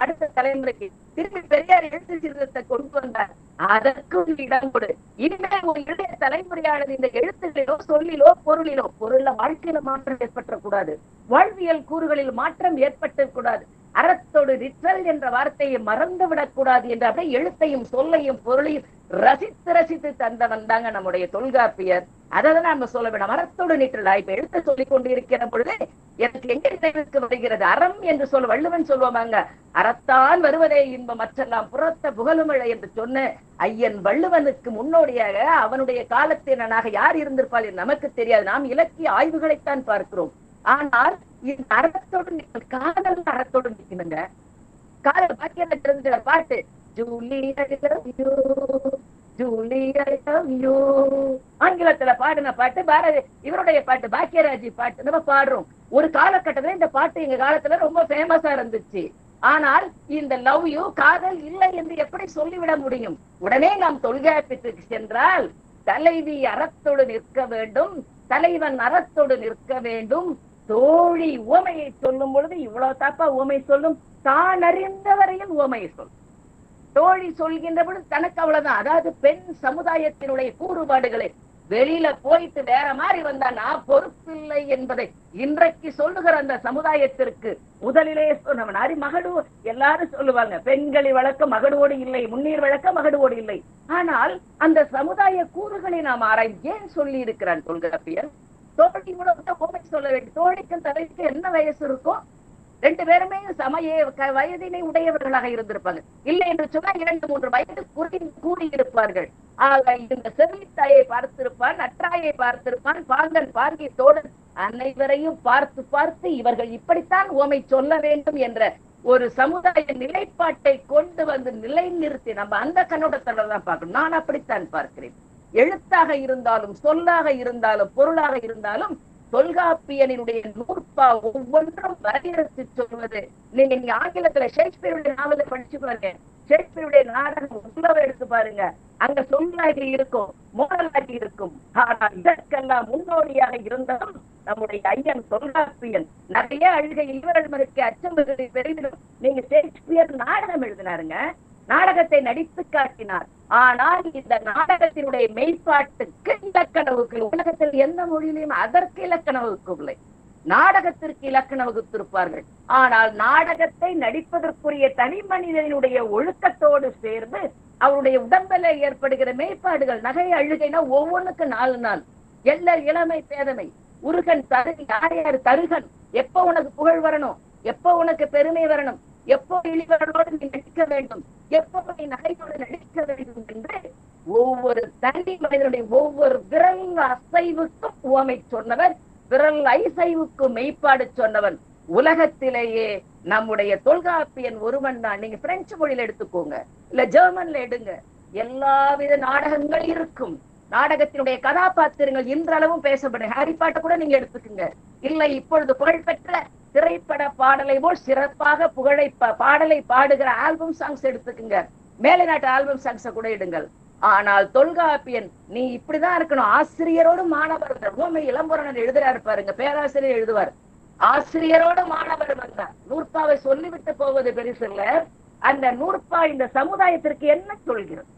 அடுத்த தலைமுறைக்கு திரும்பி பெரியார் எழுத்து சீர்திருத்தத்தை கொண்டு வந்தார், அதற்கும் இடம் கொடு. இனிமேல் ஒரு இளைய தலைமுறையானது இந்த எழுத்துகளிலோ சொல்லிலோ பொருளிலோ, பொருள்ல வாழ்க்கையில மாற்றம் ஏற்பட்டக்கூடாது, வாழ்வியல் கூறுகளில் மாற்றம் ஏற்பட்டக்கூடாது, அறத்தோடு ரிற்றல் என்ற வார்த்தையை மறந்து விடக்கூடாது என்று அப்படியே எழுத்தையும் சொல்லையும் பொருளையும் ரசித்து ரசித்து தந்தவன் தாங்க நம்முடைய தொல்காப்பியர். அதான் நம்ம சொல்ல வேண்டாம், அறத்தோடு நிற்றல். இப்ப எழுத்த சொல்லிக் கொண்டு இருக்கிற பொழுது எனக்கு எங்க நினைவுக்கு வருகிறது? அறம் என்று சொல்ல வள்ளுவன் சொல்லுவாங்க, அறத்தான் வருவதே இன்பம் மற்றெல்லாம் புறத்த புகழுமழை என்று சொன்ன ஐயன் வள்ளுவனுக்கு முன்னோடியாக அவனுடைய காலத்தினனாக யார் இருந்திருப்பாள் நமக்கு தெரியாது. நாம் இலக்கிய ஆய்வுகளைத்தான் பார்க்கிறோம். ஆனால் இந்த அறத்தோடு நிற்கல், காதல் அறத்தோடு நிற்கணுங்க. காதல் பாக்கிய பாட்டு, Julie I love you, Julie I love you, ஆங்கிலத்துல பாடின பாட்டு, பாரதி இவருடைய பாட்டு, பாக்கியராஜி பாட்டு நம்ம பாடுறோம். ஒரு காலகட்டத்துல இந்த பாட்டு எங்க காலத்துல ரொம்ப ஃபேமஸா இருந்துச்சு. ஆனால் இந்த லவ் யூ, காதல் இல்லை என்று எப்படி சொல்லிவிட முடியும்? உடனே நாம் தொல்காப்பியத்துக்கு சென்றால், தலைவி அறத்தோடு நிற்க வேண்டும், தலைவன் அறத்தோடு நிற்க வேண்டும். தோழி உவமையை சொல்லும் பொழுது இவ்வளவு தப்பா உவமை சொல்லும், தான் அறிந்த வரையில் உவமையை சொல்லும். தோழி சொல்கின்ற பொழுது தனக்கு அவ்வளவுதான். அதாவது பெண் சமுதாயத்தினுடைய கூறுபாடுகளை வெளியில போயிட்டு வேற மாதிரி வந்தா நான் பொறுப்பில்லை என்பதை இன்றைக்கு சொல்லுகிற அந்த சமுதாயத்திற்கு முதலிலே சொன்னவன் மகடு. எல்லாரும் சொல்லுவாங்க, பெண்களை வழக்க மகடோடு இல்லை, முன்னீர் வழக்க மகடோடு இல்லை. ஆனால் அந்த சமுதாய கூறுகளை நாம் ஆராய்ந்து ஏன் சொல்லி இருக்கிறான் தொல்காப்பியர்? தோழி உவமை சொல்ல வேண்டும். தோழிக்கும் தலைவிக்கு என்ன வயசு இருக்கும்? 2 பேருமே சமய வயதினை உடையவர்களாக இருந்திருப்பாங்க. இல்லை என்று சொன்னா 2-3 வயது கூடியிருப்பார்கள். ஆக இந்த செவிலித்தாயை பார்த்திருப்பான், நற்றாயை பார்த்திருப்பான், பாங்கன் பார்கி தோழன் அனைவரையும் பார்த்து பார்த்து இவர்கள் இப்படித்தான் உவமை சொல்ல வேண்டும் என்ற ஒரு சமுதாய நிலைப்பாட்டை கொண்டு வந்து நிலை நிறுத்தி நம்ம அந்த கண்ணோட்டத்துல தான் பார்க்கணும். நான் அப்படித்தான் பார்க்கிறேன். எழுத்தாக இருந்தாலும், சொல்லாக இருந்தாலும், பொருளாக இருந்தாலும் தொல்காப்பியனுடைய நூற்பா ஒவ்வொன்றும் வரையறுத்து சொல்வது. நீங்க ஆங்கிலத்துல ஷேக்ஸ்பியருடைய நாவலை படிச்சு பாருங்க, ஷேக்ஸ்பியருடைய நாடகம் உள்ளவ எடுத்து பாருங்க, அங்க சொல்லாகி இருக்கும், மோனலாகி இருக்கும். ஆனால் இதற்கெல்லாம் முன்னோடியாக இருந்ததும் நம்முடைய ஐயன் தொல்காப்பியன். நிறைய அழுகை இவர்களுக்கு அச்சம் பெரிதும். நீங்க ஷேக்ஸ்பியர் நாடகம் எழுதினாருங்க, நாடகத்தை நடித்து காட்டினார். ஆனால் இந்த நாடகத்தினுடைய மெய்ப்பாட்டுக்கு இலக்கண வகுப்பு உலகத்தில் எந்த மொழியிலையும் அதற்கு இலக்கண வகுப்பு இல்லை. நாடகத்திற்கு இலக்கண வகுத்திருப்பார்கள். ஆனால் நாடகத்தை நடிப்பதற்குரிய தனி மனிதனுடைய ஒழுக்கத்தோடு சேர்ந்து அவருடைய உடம்பில ஏற்படுகிற மெய்ப்பாடுகள், நகை அழுகைனா ஒவ்வொன்றுக்கு 4 நாள், எல்லா இளமை பேதமை, உருகன் தருகன், யார் யார் தருகன், எப்ப உனக்கு புகழ் வரணும், எப்ப உனக்கு பெருமை வரணும், எப்போ இழிவர்களோடு நீ நடிக்க வேண்டும், எப்படி நகையோடு நடிக்க வேண்டும் என்று ஒவ்வொரு தனி மனிதனுடைய ஒவ்வொரு விரல் அசைவுக்கும் உவமை சொன்னவர், விரல் ஐசைவுக்கு மெய்ப்பாடு சொன்னவன் உலகத்திலேயே நம்முடைய தொல்காப்பியன் ஒருவன் தான். நீங்க பிரெஞ்சு மொழியில எடுத்துக்கோங்க, இல்ல ஜெர்மன்ல எடுங்க, எல்லாவித நாடகங்கள் இருக்கும். நாடகத்தினுடைய கதாபாத்திரங்கள் இன்றளவும் பேசப்படும். ஹாரி பாட்டர் கூட நீங்க எடுத்துக்கோங்க, இல்லை இப்பொழுது புகழ்பெற்ற திரைப்பட பாடலை போல் சிறப்பாக பாடலை பாடுகிற ஆல்பம் சாங்ஸ் எடுத்துக்குங்க, மேலை நாட்டு ஆல்பம் சாங்ஸ கூட எடுங்கள். ஆனால் தொல்காப்பியன் நீ இப்படிதான் இருக்கணும், ஆசிரியரோடு மாணவர். உவமை இளம்புறனர் எழுதுறாரு பாருங்க, பேராசிரியர் எழுதுவார், ஆசிரியரோடு மாணவர் வந்தார். நூற்பாவை சொல்லிவிட்டு போவது பெருசில்ல, அந்த நூற்பா இந்த சமுதாயத்திற்கு என்ன சொல்கிறது,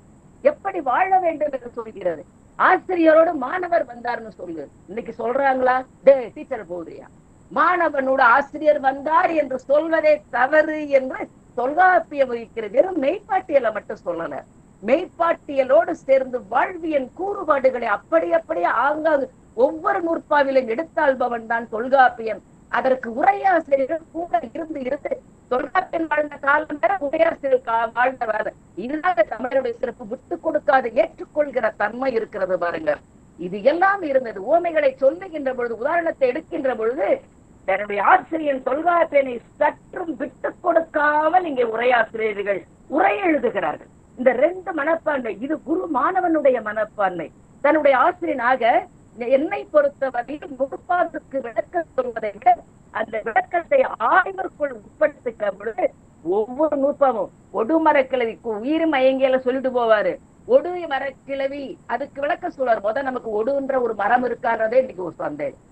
எப்படி வாழ வேண்டும் என்று சொல்கிறது. ஆசிரியரோடு மாணவர் வந்தார்னு சொல்லு. இன்னைக்கு சொல்றாங்களா, டே டீச்சர் போதுரியா, மாணவனோட ஆசிரியர் வந்தார் என்று சொல்வதே தவறு என்று தொல்காப்பியம் இருக்கிறது. வெறும் மெய்ப்பாட்டியலை மட்டும் சொல்லல, மெய்ப்பாட்டியலோடு சேர்ந்து வாழ்வியல் கூறுபாடுகளை அப்படியே ஆங்காங்கு ஒவ்வொரு நூற்பாவிலும் எடுத்தாள்பவன் தான் தொல்காப்பியன். அதற்கு உரையாசிரியர்கள் கூட இருந்து தொல்காப்பியன் வாழ்ந்த காலம் வேற, உரையாசிரியர் வாழ்ந்த இதுதான் தமிழருடைய சிறப்பு. விட்டு கொடுக்காத ஏற்றுக்கொள்கிற தன்மை இருக்கிறது பாருங்க. இது எல்லாம் இருந்தது. உவமைகளை சொல்லுகின்ற பொழுது, உதாரணத்தை எடுக்கின்ற பொழுது, தன்னுடைய ஆசிரியர் தொல்காப்பியனை சற்றும் விட்டு கொடுக்காமல் இங்கே உரையாசிரியர்கள் உரை எழுதுகிறார்கள். இந்த ரெண்டு மனப்பான்மை, இது குரு மாணவனுடைய மனப்பான்மை. தன்னுடைய ஆசிரியனாக என்னை பொறுத்தவரையில் நூற்பாவுக்கு விளக்கம் சொல்வதை விட அந்த விளக்கத்தை ஆய்விற்குள் உட்படுத்திக்க பொழுது ஒவ்வொரு நூற்பாவும் ஒடுமரக்கிழவி உயிர் மயங்கியில சொல்லிட்டு போவாரு. ஒடு மரக்கிழவி அதுக்கு விளக்கம் சொல்லுவார். முதல் நமக்கு ஒடுன்ற ஒரு மரம் இருக்கான்றதே இன்னைக்கு ஒரு சந்தேகம்.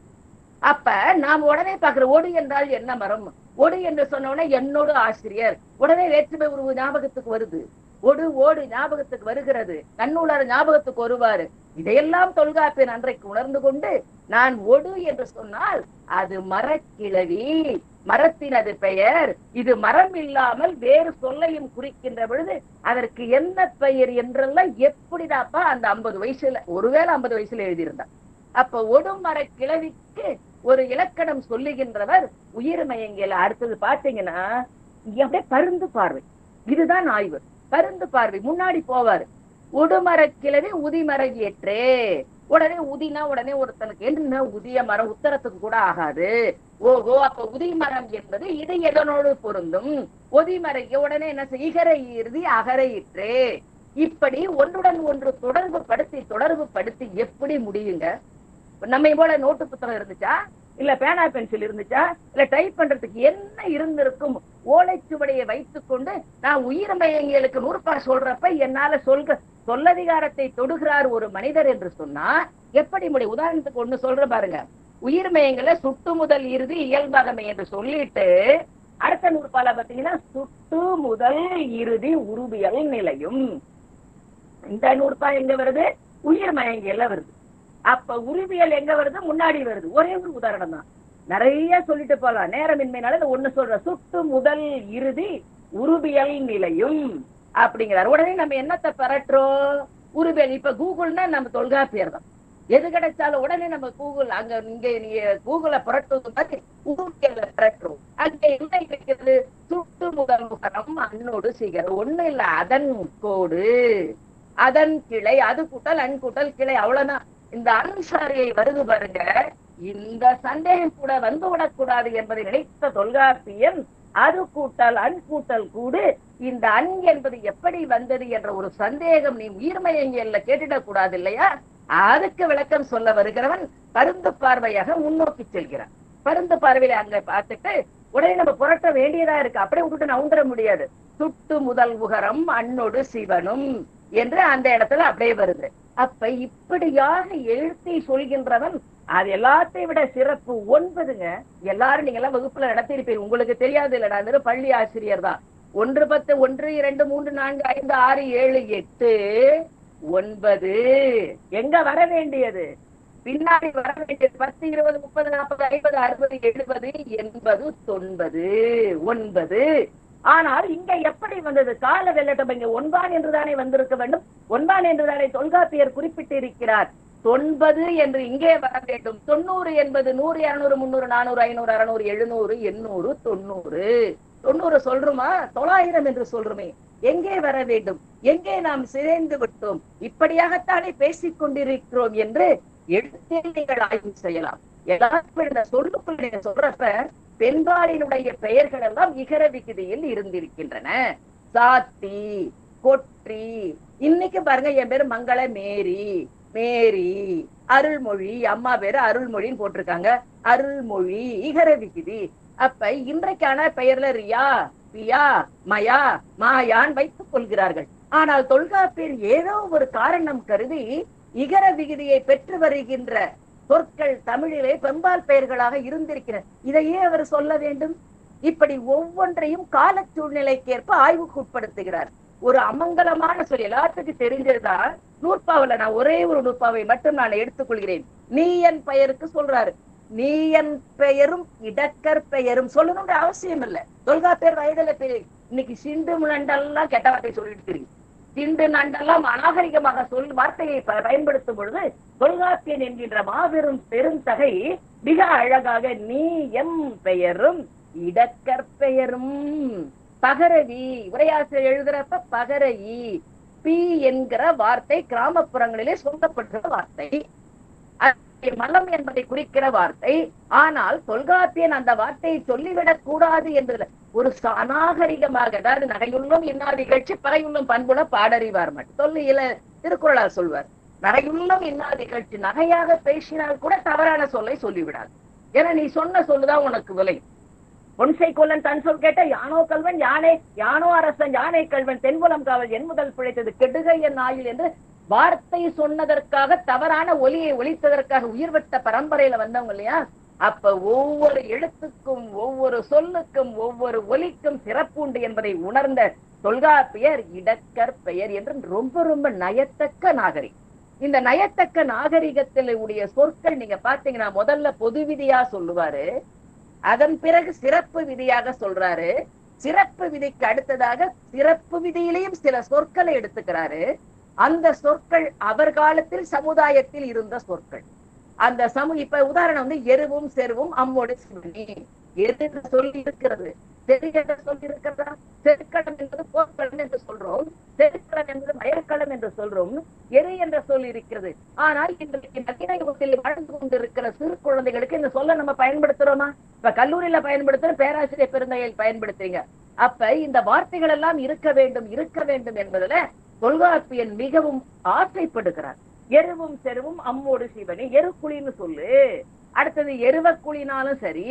அப்ப நாம் உடனே பாக்குற ஒடு என்றால் என்ன மரம், ஒடு என்று சொன்ன உடனே என்னோட ஆசிரியர், உடனே வேற்றுமை உருவு ஞாபகத்துக்கு வருது, ஒடு ஓடு ஞாபகத்துக்கு வருகிறது, நன்னூலர் ஞாபகத்துக்கு வருவாரு. இதையெல்லாம் தொல்காப்பியன் அன்றைக்கு உணர்ந்து கொண்டு, நான் ஒடு என்று சொன்னால் அது மரக்கிழவி, மரத்தின் அது பெயர், இது மரம் இல்லாமல் வேறு சொல்லையும் குறிக்கின்ற பொழுது அதற்கு என்ன பெயர் என்றெல்லாம் எப்படிதாப்பா அந்த 50 வயசுல, ஒருவேளை 50 வயசுல எழுதியிருந்தார். அப்ப ஒடு மரக்கிழவிக்கு ஒரு இலக்கணம் சொல்லுகின்றவர் உயிர் மயங்கியல. அடுத்தது பாத்தீங்கன்னா இங்க அப்படியே பருந்து பார்வை, இதுதான் ஆய்வு. பருந்து பார்வை முன்னாடி போவாரு. உடுமரக்கிழவி உதிமரம் ஏற்றே, உடனே உதினா உடனே ஒருத்தனுக்கு என்ன உதிய மரம் உத்தரத்துக்கு கூட ஆகாது. ஓஹோ, அப்ப உதிமரம் என்பது இது எதனோடு பொருந்தும், ஒதிமறைக்கு உடனே என்ன செய்ய, இகரை இறுதி அகரை இற்றே. இப்படி ஒன்றுடன் ஒன்று தொடர்பு படுத்தி எப்படி முடியுங்க? நம்ம போல நோட்டு புத்தகம் இருந்துச்சா, இல்ல பேனா பென்சில் இருந்துச்சா, இல்ல டைப் பண்றதுக்கு என்ன இருந்திருக்கும்? ஓலைச்சுவடையை வைத்துக் கொண்டு நான் உயிர் மயங்கியலுக்கு நூற்பா சொல்றப்ப என்னால சொல்லதிகாரத்தை தொடுகிறார் ஒரு மனிதர் என்று சொன்னா எப்படி முடியும்? உதாரணத்துக்கு ஒண்ணு சொல்ற பாருங்க, உயிர் மயங்கல சுட்டு முதல் இறுதி இயல்பாகமை என்று சொல்லிட்டு அடுத்த நூற்பால பாத்தீங்கன்னா சுட்டு முதல் இறுதி உருவியல் நிலையும். இந்த நூற்பா எங்க வருது? உயிர் மயங்கியல்ல வருது. அப்ப உருவியல் எங்க வருது? முன்னாடி வருது. ஒரே ஒரு உதாரணம் தான், நிறைய சொல்லிட்டு போலாம், நேரமின்மையினால ஒண்ணு சொல்ற, சுட்டு முதல் இறுதி உருவியல் நிலையும் அப்படிங்கிறார். உடனே நம்ம என்னத்தை பெறற்றோம்? உருவியல். இப்ப கூகுள்னா நம்ம தொல்காப்பியர் தான். எது கிடைச்சாலும் உடனே நம்ம கூகுள் அங்க இங்க கூகுளை புரட்டுவது மாதிரி உருவியல்ல பெறற்றோம். அங்க என்ன இருக்கிறது? சுட்டு முதல் முகரம் அன்னோடு சிகரம். ஒண்ணு இல்ல, அதன் கோடு, அதன் கிளை, அது கூட்டல் அன் கூட்டல் கிளை, அவ்வளவுதான். இந்த அன்சாரியை வருது பாருங்க, இந்த சந்தேகம் கூட வந்து விடக்கூடாது என்பதை நினைத்த தொல்காப்பியன் அது கூட்டல் அன் கூட்டல் கூடு, இந்த அன் என்பது எப்படி வந்தது என்ற ஒரு சந்தேகம் நீ உயிர்மயங்கியல்ல கேட்டுடக் கூடாது இல்லையா? அதுக்கு விளக்கம் சொல்ல வருகிறவன் பருந்து பார்வையாக முன்னோக்கி செல்கிறான். பருந்து பார்வையில அங்க பார்த்துட்டு உடனே நம்ம புரட்ட வேண்டியதா இருக்கு, அப்படியே விட்டுட்டு நவுந்துட முடியாது. சுட்டு முதல் உகரம் அன்னோடு சிவனும் என்று அந்த இடத்துல அப்படியே வருது. அப்ப இப்படியாக எழுத்தை சொல்கின்றவன் அது எல்லாத்தையும் விட சிறப்பு 9ங்க. எல்லாரும் நீங்க எல்லாம் வகுப்புல நடத்திருப்பீங்க, உங்களுக்கு தெரியாது இல்லடா, பள்ளி ஆசிரியர் தான். 1 10 1 2 3 4 5 6 7 8 9 எங்க வர வேண்டியது? பின்னாடி வர வேண்டியது 10 20 30 40 50 60 70 80 90 9. ஆனால் இங்க எப்படி வந்தது? கால வெள்ளட்டம். இங்க ஒன்பான் என்றுதானே வந்திருக்க வேண்டும், ஒன்பான் என்றுதானே தொல்காப்பியர் குறிப்பிட்டு இருக்கிறார். 90 என்று இங்கே வர வேண்டும். 90 என்பது 100 200 300 400 500 600 700 800 90. 90 சொல்றோமா? 900 என்று சொல்றோமே. எங்கே வர வேண்டும், எங்கே நாம் சிதைந்து விட்டோம், இப்படியாகத்தானே பேசிக் கொண்டிருக்கிறோம் என்று எழுத்தில் நீங்கள் ஆய்வு செய்யலாம். எல்லாருக்கும் இந்த சொல்லுக்குள் நீங்க சொல்றப்ப பெண்பாலினுடைய பெயர்கள் எல்லாம் இகர விகுதியில் இருந்திருக்கின்றன. சாத்தி, கொற்றி, இன்னைக்கு பாருங்க என் பேரு மங்கள மேரி, மேரி, அருள்மொழி, அம்மா பேரு அருள்மொழின்னு போட்டிருக்காங்க, அருள்மொழி இகர விகுதி. அப்ப இன்றைக்கான பெயர்ல ரியா, பியா, மயா, மாயான் வைத்துக் கொள்கிறார்கள். ஆனால் தொல்காப்பியர் ஏதோ ஒரு காரணம் கருதி இகர விகுதியை பெற்று வருகின்ற சொற்கள் தமிழிலே பெண்பால் பெயர்களாக இருந்திருக்கிற. இதையே அவர் சொல்ல வேண்டும். இப்படி ஒவ்வொன்றையும் கால சூழ்நிலைக்கேற்ப ஆய்வுக்கு உட்படுத்துகிறார். ஒரு அமங்கலமான சொல் எல்லாத்துக்கும் தெரிஞ்சதுதான். நூற்பாவில நான் ஒரே ஒரு நூற்பாவை மட்டும் நான் எடுத்துக்கொள்கிறேன். நீ என் பெயருக்கு சொல்றாரு. நீ என் பெயரும் இடக்கர் பெயரும் சொல்லணும்ன்ற அவசியம் இல்லை. தொல்காப்பியர் வயதுல இன்னைக்கு சிந்து நண்டெல்லாம் கெட்ட வார்த்தை சொல்லிட்டு தெரியும். சிந்து நண்டெல்லாம் அநாகரிகமாக வார்த்தையை பயன்படுத்தும் பொழுது தொல்காப்பியன் என்கின்ற மாபெரும் பெருந்தகை மிக அழகாக நீ எம் பெயரும் இடக்கற்பெயரும் பகரவி உரையாசிரியர் எழுதுறப்ப பகரவி பி என்கிற வார்த்தை கிராமப்புறங்களிலே சொல்லப்படுகிற வார்த்தை, மலம் என்பதை குறிக்கிற வார்த்தை. ஆனால் தொல்காப்பியன் அந்த வார்த்தையை சொல்லிவிடக் கூடாது என்பதில் ஒரு அநாகரிகமாக, அதாவது நகையுள்ளும் இன்னார் நிகழ்ச்சி பகையுள்ளும் பண்புல பாடறிவார் மட்டும் சொல்லியில திருக்குறளால் சொல்வார். நகையுள்ளும் இன்னார் நிகழ்ச்சி நகையாக பேசினால் கூட தவறான சொல்லை சொல்லிவிடாது. ஏன்னா நீ சொன்ன சொல்லுதான் உனக்கு விலை. பொன்சை கொல்லன் தன் சொல் கேட்ட யானோ கல்வன் யானை, யானோ அரசன் யானை கல்வன் தென்புலம் காவல் என் முதல் பிழைத்தது கெடுகை என் ஆயுள் என்று வார்த்தை சொன்னதற்காக தவறான ஒலியை ஒலித்ததற்காக உயிர்விட்ட பரம்பரையில வந்தவங்க இல்லையா. அப்ப ஒவ்வொரு எழுத்துக்கும் ஒவ்வொரு சொல்லுக்கும் ஒவ்வொரு ஒலிக்கும் சிறப்பு உண்டு என்பதை உணர்ந்த தொல்காப்பியர் இடக்கர் பெயர் என்று ரொம்ப ரொம்ப நயத்தக்க நாகரிகம். இந்த நயத்தக்க நாகரிகத்தில் உடைய சொற்கள் நீங்க பாத்தீங்கன்னா முதல்ல பொது விதியா சொல்லுவாரு, அதன் பிறகு சிறப்பு விதியாக சொல்றாரு. சிறப்பு விதிக்கு அடுத்ததாக சிறப்பு விதியிலையும் சில சொற்களை எடுத்துக்கிறாரு. அந்த சொற்கள் அவர் காலத்தில் சமுதாயத்தில் இருந்த சொற்கள். அந்த இப்ப உதாரணம் வந்து எருவும் செருவும் அம்மோடு சிவனி எது சொல்லி இருக்கிறது, செரு என்ற சொல் இருக்கிறதா? செருக்களம் என்பது போர்க்களம் என்று சொல்றோம், செருக்களம் என்பது வயற்களம் என்று சொல்றோம், எரு என்ற சொல் இருக்கிறது. ஆனால் இன்றைக்கு நவீன யுகத்தில் வாழ்ந்து கொண்டிருக்கிற சிறு குழந்தைகளுக்கு இந்த சொல்ல நம்ம பயன்படுத்துறோமா? இப்ப கல்லூரியில பயன்படுத்துற பேராசிரியர் பெருந்தையில் பயன்படுத்துறீங்க. அப்ப இந்த வார்த்தைகள் எல்லாம் இருக்க வேண்டும் இருக்க வேண்டும் என்பதுல தொல்காப்பியன் மிகவும் ஆசைப்படுகிறார். எருவும் செருவும் அம்மோடு சிவனி, எருக்குழின்னு சொல்லு. அடுத்தது எருவக்குழினாலும் சரி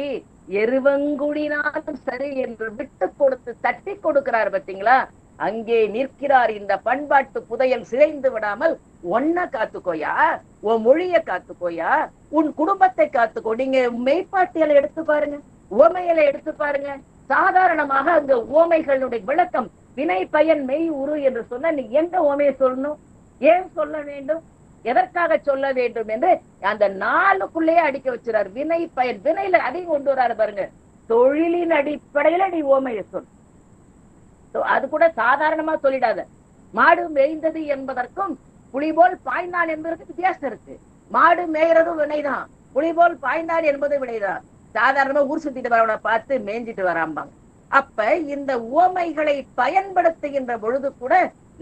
எருவங்குழினாலும் சரி என்று விட்டு கொடுத்து தட்டி கொடுக்கிறார். பாத்தீங்களா? அங்கே நிற்கிறார். இந்த பண்பாட்டு புதையல் சிதைந்து விடாமல் ஒன்ன காத்துக்கோயா, உன் மொழிய காத்துக்கோயா, உன் குடும்பத்தை காத்துக்கோ. நீங்க மெய்ப்பாட்டியலை எடுத்து பாருங்க, உவமையில எடுத்து பாருங்க. சாதாரணமாக அங்க உவமைகளுடைய விளக்கம் வினை பயன் மெய் உரு என்று சொன்ன நீ எந்த உவமையை சொல்லணும், ஏன் சொல்ல வேண்டும், எதற்காக சொல்ல வேண்டும் என்று அந்த நாளுக்குள்ளேயே அடிக்க வச்சுறாரு. வினை பயன் வினையில அதையும் கொண்டு வராரு பாருங்க. தொழிலின் அடிப்படையில நீ உவமையை சொல். அது கூட சாதாரணமா சொல்லிடாத. மாடு மேய்ந்தது என்பதற்கும் புலி போல் பாய்ந்தான் என்பதற்கு வித்தியாசம் இருக்கு. மாடு மேய்றதும் வினைதான், புலி போல் பாய்ந்தான் என்பது வினைதான். சாதாரணமா ஊர் சுத்திட்டு வரவனை பார்த்து மேய்ஞ்சிட்டு வராம்பாங்க. அப்ப இந்த உவமைகளை பயன்படுத்துகின்ற பொழுது கூட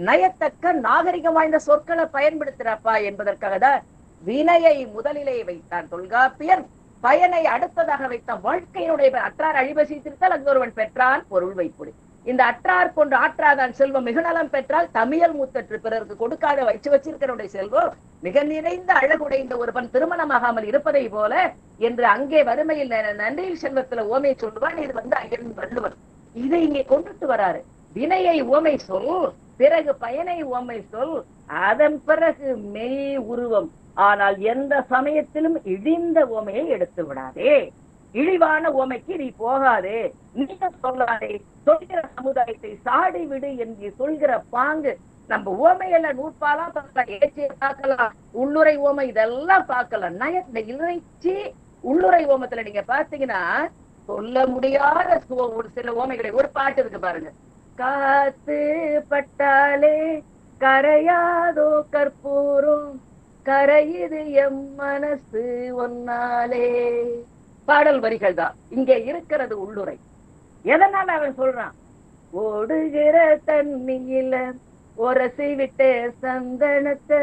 நயத்தக்க நாகரிகம் வாய்ந்த சொற்களை பயன்படுத்துறப்பா என்பதற்காக தான் வினையை முதலிலே வைத்தான் தொல்காப்பியர், பயனை அடுத்ததாக வைத்தான். வாழ்க்கையினுடைய அற்றார் அழிவசி திருத்தால் அங்கு ஒருவன் பெற்றான் பொருள் வைப்புடி. இந்த அற்றார் கொண்டு ஆற்றாதான் செல்வம் மிகுநலம் பெற்றால் தமிழல் மூத்தற்று பிறருக்கு கொடுக்காத வச்சிருக்கிற செல்வம் மிக நிறைந்த அழகுடைந்த ஒருவன் திருமணமாகாமல் இருப்பதை போல என்று அங்கே வறுமையில் நன்றியில் செல்வத்துல ஓமை சொல்லுவான். இது வந்து அங்கிருந்து வள்ளுவர் இதை இங்கே கொண்டுட்டு வராரு. வினையை ஓமை சொல், பிறகு பயனை ஓமை சொல், அதன் பிறகு மெய் உருவம். ஆனால் எந்த சமயத்திலும் இழிந்த ஓமையை எடுத்து விடாதே, இழிவான ஓமைக்கு நீ போகாதே, நீங்க சொல்லாதே, சொல்கிற சமுதாயத்தை சாடி விடு என்று சொல்கிற பாங்கு. நம்ம ஓமையில நூற்பாலா பார்க்கலாம், ஏற்றிய பார்க்கலாம், உள்ளுரை ஓமை இதெல்லாம் பார்க்கலாம். இந்த இறைச்சி உள்ளுரை ஓமத்துல நீங்க பாத்தீங்கன்னா சொல்ல முடியாத ஒரு சில ஓமைகளை, ஒரு பாட்டு இருக்கு பாருங்க. காத்து பட்டாலே கரையாதோ கற்பூரம், கரையுது எம் மனசு ஒன்னாலே. பாடல் வரிகள் தான் இங்கே இருக்கிறது உள்ளுரை. எதனால அவன் சொல்றான்? ஓடுகிற தண்ணியில உரசி விட்டு சந்தனத்தை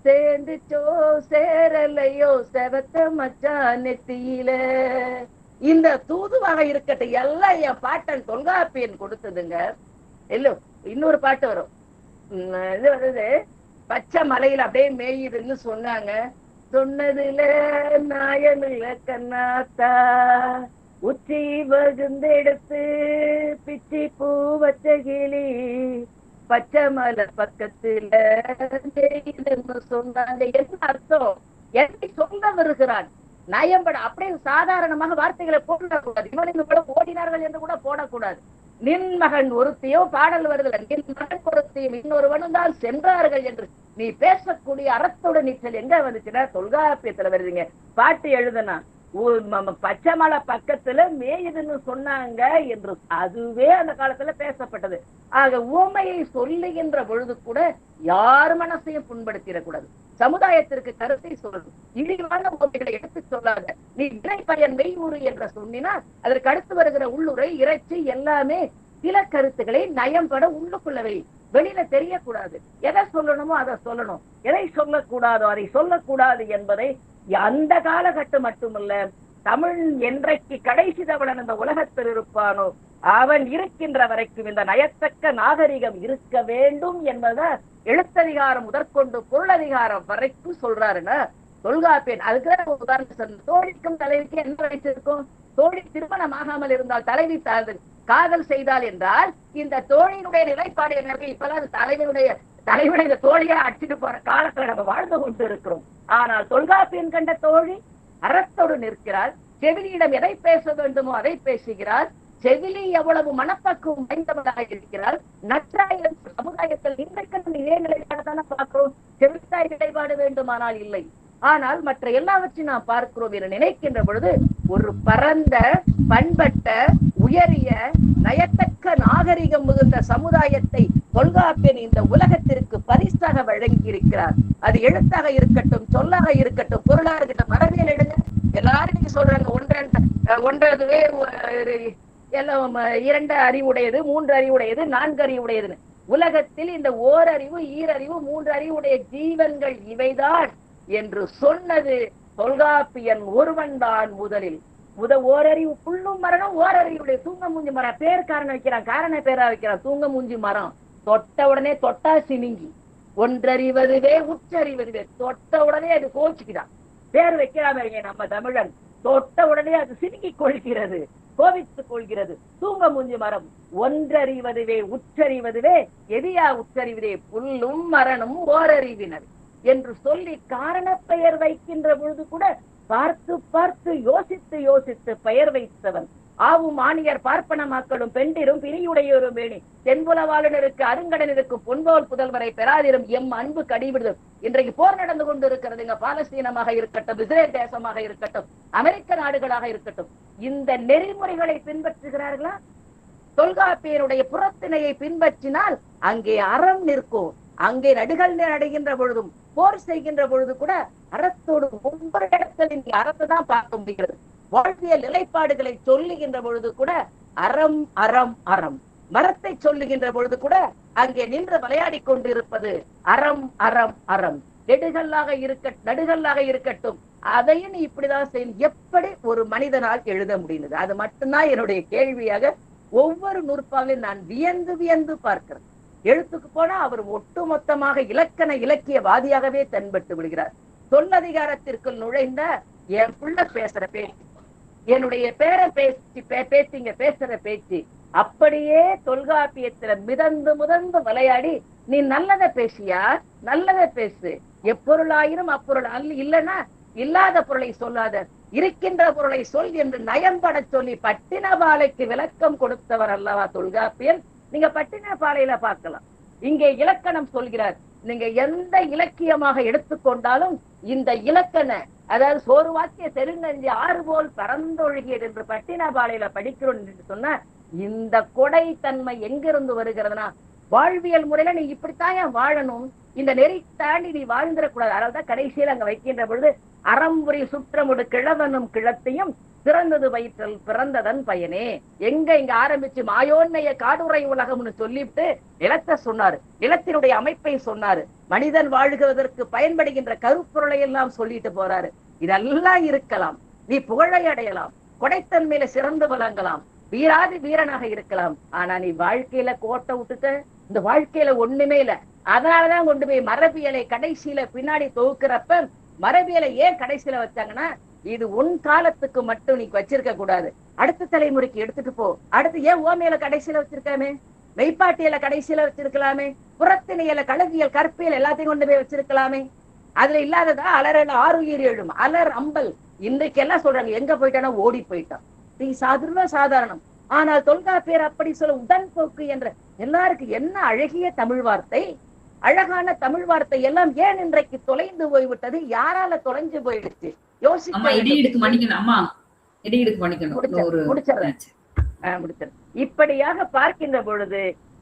சேர்ந்துச்சோ சேரலையோ செவத்த மச்சான் நெத்தியில. இந்த தூதுவாக இருக்கட்டும் எல்லாம் என் பாட்டன் தொல்காப்பியன் கொடுத்ததுங்க. இல்ல இன்னொரு பாட்டு வரும், இது வருது, பச்சை மலையில அப்படியே மேயுதுன்னு சொன்னாங்க. சொன்னதுல நாயமில்ல கண்ணாத்தா, உச்சி வகுந்தெடுத்து பிச்சி பூ வச்ச கிளி பச்சை மலை பக்கத்துல சொன்னாங்க. என்ன அர்த்தம்? என்னை சொல்ல வருகிறான் நயம்பட. அப்படியே சாதாரணமாக வார்த்தைகளை போடக்கூடாது. இன்னொன்று கூட ஓடினார்கள் என்று கூட போடக்கூடாது. நின் மகன் ஒருத்தியோ பாடல் வருதல், நின் மகன் ஒருத்தியும் இன்னொருவனும் தான் சென்றார்கள் என்று நீ பேசக்கூடிய அறத்தோட நீச்சல் எங்க வந்துச்சுன்னா தொல்காப்பியத்துல வருதுங்க. பாட்டு எழுதுனா பச்சை மலை பக்கத்துல மேயுதுன்னு சொன்னாங்க என்று அதுவே அந்த காலத்துல பேசப்பட்டது. ஆக உவமையை சொல்லுகின்ற பொழுது கூட யார் மனசையும் புண்படுத்திடக்கூடாது. சமுதாயத்திற்கு கருத்தை சொல்லணும். இழிவான உவமைகளை எடுத்து சொல்லாத. நீ வினை பயன் மெய்வுறு என்ற சொன்னினால் அதற்கு அடுத்து வருகிற உள்ளுரை இறைச்சி எல்லாமே சில கருத்துக்களை நயம்பட உள்ளுக்குள்ளவை, வெளியில தெரியக்கூடாது. எதை சொல்லணுமோ அதை சொல்லணும், எதை சொல்லக்கூடாதோ அதை சொல்லக்கூடாது என்பதை அந்த காலகட்டம் மட்டுமல்ல, தமிழ் என்றைக்கு கடைசி தவணன் இந்த உலகத்தில் இருப்பானோ அவன் இருக்கின்ற வரைக்கும் இந்த நயத்தக்க நாகரிகம் இருக்க வேண்டும் என்பதை எழுத்ததிகாரம் முதற்கொண்டு பொருளதிகாரம் வரைக்கும் சொல்றாருன்னா தொல்காப்பியன். அதுக்கு உதாரணம், தோழிக்கும் தலைவிக்கும் என்ன வச்சிருக்கும்? தோழி திருமணமாகாமல் இருந்தால் தலைவி காதல் செய்தால் என்றால் இந்த தோழியினுடைய நிலைப்பாடு என்ன? இப்பதான் தலைவனுடைய தோழியை அடிச்சுட்டு போற காலத்துல நம்ம வாழ்ந்து கொண்டு இருக்கிறோம். ஆனால் தொல்காப்பியன் கண்ட தோழி அறத்தோடு நிற்கிறார். செவிலியிடம் எதை பேச வேண்டுமோ அதை பேசுகிறார். செவிலி எவ்வளவு மனப்பக்குவம் வாய்ந்தவனாக இருக்கிறார். நற்றாய சமுதாயத்தில் இன்றைக்கு இதே நிலைப்பாடுதானே பார்க்கிறோம். செவிலித்தாய் நிலைப்பாடு வேண்டுமானால் இல்லை. ஆனால் மற்ற எல்லாவற்றையும் நாம் பார்க்கிறோம் என நினைக்கின்ற பொழுது ஒரு பரந்த பண்பட்ட உயரிய நயத்தக்க நாகரிகம் மிகுந்த சமுதாயத்தை தொல்காப்பியன் இந்த உலகத்திற்கு பரிசாக வழங்கி இருக்கிறார். அது எழுத்தாக இருக்கட்டும், சொல்லாக இருக்கட்டும், பொருளாக இருக்கட்டும். மரபியல் எடுங்க, எல்லாரும் நீங்க சொல்றாங்க ஒன்றதுவே எல்லாம் 2 அறிவுடையது, 3 அறிவுடையது, 4 அறிவுடையதுன்னு. உலகத்தில் இந்த ஓரறிவு, ஈரறிவு, 3 அறிவுடைய ஜீவன்கள் இவைதான் என்று சொன்னது தொல்காப்பியன் ஒருவன் தான். முதலில் ஓரறிவு புல்லும் மரணம், ஓரறிவுடைய தூங்க மூஞ்சி மரம். பேர் காரணம் வைக்கிறான், காரண பேரா வைக்கிறான். தூங்க மூஞ்சி மரம் தொட்ட உடனே தொட்டா சினிங்கி, ஒன்றறிவதுவே உச்சறிவதுவே. தொட்ட உடனே அது கோச்சிக்கிறான். பேர் வைக்கிறாம நம்ம தமிழன். தொட்ட உடனே அது சினுங்கி கொள்கிறது, கோபித்துக் கொள்கிறது. தூங்க மூஞ்சி மரம் ஒன்றறிவதுவே உச்சறிவதுவே. எதியா உச்சறிவதே? புல்லும் மரணும் ஓரறிவினர் என்று சொல்லி காரண பெயர் வைக்கின்ற பொழுது கூட பார்த்து பார்த்து யோசித்து யோசித்து பெயர் வைத்தவன். ஆவும் ஆணியர் பார்ப்பன மக்களும் பெண்டிரும் பிரியுடையோரும் வேணி தென்புலவாளனருக்கு அருங்கடனிற்கு பொன்போல் புதல்வரை பெறாதிரும் எம் அன்பு கடிவிடுதல். இன்றைக்கு போர் நடந்து கொண்டு இருக்கிறதுங்க. பாலஸ்தீனமாக இருக்கட்டும், இஸ்ரேல் தேசமாக இருக்கட்டும், அமெரிக்க நாடுகளாக இருக்கட்டும், இந்த நெறிமுறைகளை பின்பற்றுகிறார்களா? தொல்காப்பியனுடைய புறத்தினையை பின்பற்றினால் அங்கே அறம் நிற்கும். அங்கே நடுகள் அடைகின்ற பொழுதும் போர் செய்கின்ற பொழுது கூட அறத்தோடு ஒவ்வொரு இடத்தில் அறத்தை தான் பார்க்க முடிகிறது. வாழ்வியல் நிலைப்பாடுகளை சொல்லுகின்ற பொழுது கூட அறம் அறம் அறம். மரத்தை சொல்லுகின்ற பொழுது கூட அங்கே நின்று விளையாடி கொண்டிருப்பது அறம் அறம் அறம். நடுகல்லாக இருக்கட்டும், அதையும் நீ இப்படிதான் செய்யணும். எப்படி ஒரு மனிதனால் எழுத முடியுது? அது மட்டும்தான் என்னுடைய கேள்வியாக ஒவ்வொரு நூற்பாவிலும் நான் வியந்து வியந்து பார்க்கிறேன். எழுத்துக்கு போனா அவர் ஒட்டுமொத்தமாக இலக்கியவாதியாகவே தென்பட்டு விடுகிறார். சொல்லதிகாரத்திற்குள் நுழைந்த என் புள்ள பேசுற பேச்சு, என்னுடைய பேரை பேசுற பேச்சு அப்படியே தொல்காப்பியத்துல மிதந்து விளையாடி, நீ நல்லதை பேசியா, நல்லதை பேசு, எப்பொருளாயிரும் அப்பொருள் இல்லைன்னா இல்லாத பொருளை சொல்லாத, இருக்கின்ற பொருளை சொல் என்று நயம்பட சொல்லி பட்டினப்பாலைக்கு விளக்கம் கொடுத்தவர் அல்லவா தொல்காப்பியன். நீங்க பட்டினப்பாலையில பார்க்கலாம். இங்கே இலக்கணம் சொல்கிறார். நீங்க எந்த இலக்கியமாக எடுத்துக்கொண்டாலும் இந்த இலக்கண, அதாவது சோறு வாக்கிய தெருங்கஞ்சி ஆறு போல் பறந்தொழுகியது என்று பட்டினப்பாலையில படிக்கிறோம் என்று சொன்ன இந்த கொடை தன்மை எங்கிருந்து வருகிறதுனா வாழ்வியல் முறையில நீ இப்படித்தான் வாழணும், இந்த நெறி தாண்டி நீ வாழ்ந்துடக்கூடாது. அதனால்தான் கடைசியில் அங்க வைக்கின்ற பொழுது அறம்புரி சுற்றமுடு கிழவனும் கிழத்தையும் பிறந்தது வயிற்றில் பிறந்ததன் பயனே. இங்க ஆரம்பிச்சு மாயோன்மைய காடுரை உலகம்னு சொல்லிவிட்டு நிலத்தை சொன்னாரு, நிலத்தினுடைய அமைப்பை சொன்னாரு, மனிதன் வாழ்கிறதற்கு பயன்படுகின்ற கருப்பொருளை எல்லாம் சொல்லிட்டு போறாரு. இதெல்லாம் இருக்கலாம், நீ புகழை அடையலாம், கொடைத்தன்மையில சிறந்து விளங்கலாம், வீராதி வீரனாக இருக்கலாம். ஆனா நீ வாழ்க்கையில கோட்டை விட்டுட்ட, இந்த வாழ்க்கையில ஒண்ணுமே இல்ல. அதனாலதான் கொண்டு போய் மரபியலை கடைசியில பின்னாடி தொகுக்கிறப்ப மரபியலை ஏன் கடைசியில வச்சாங்கன்னா, இது உன் காலத்துக்கு மட்டும் நீ வச்சிருக்க கூடாது, அடுத்த தலைமுறைக்கு எடுத்துட்டு போ. அடுத்து ஏன் ஓமையில கடைசியில வச்சிருக்காமே, மெய்ப்பாட்டியல கடைசியில வச்சிருக்கலாமே, புறத்திணையில கழுவியல் கற்பியல் எல்லாத்தையும் கொண்டு போய் வச்சிருக்கலாமே. அதுல இல்லாததா அலறல ஆறுயிர் எழும் அலர் அம்பல். இன்றைக்கு எல்லாம் சொல்றாங்க எங்க போயிட்டானா ஓடி போயிட்டான். நீ சாதாரணம். ஆனால் தொல்காப்பியர் அப்படி சொல்ல உடன்போக்கு என்ற எல்லாருக்கும் என்ன அழகிய தமிழ் வார்த்தை, அழகான தமிழ் வார்த்தை எல்லாம் ஏன் இன்றைக்கு தொலைந்து போய்விட்டது? யாரால தொலைஞ்சு போயிடுச்சு? இப்படியாக பார்க்கின்ற பொழுது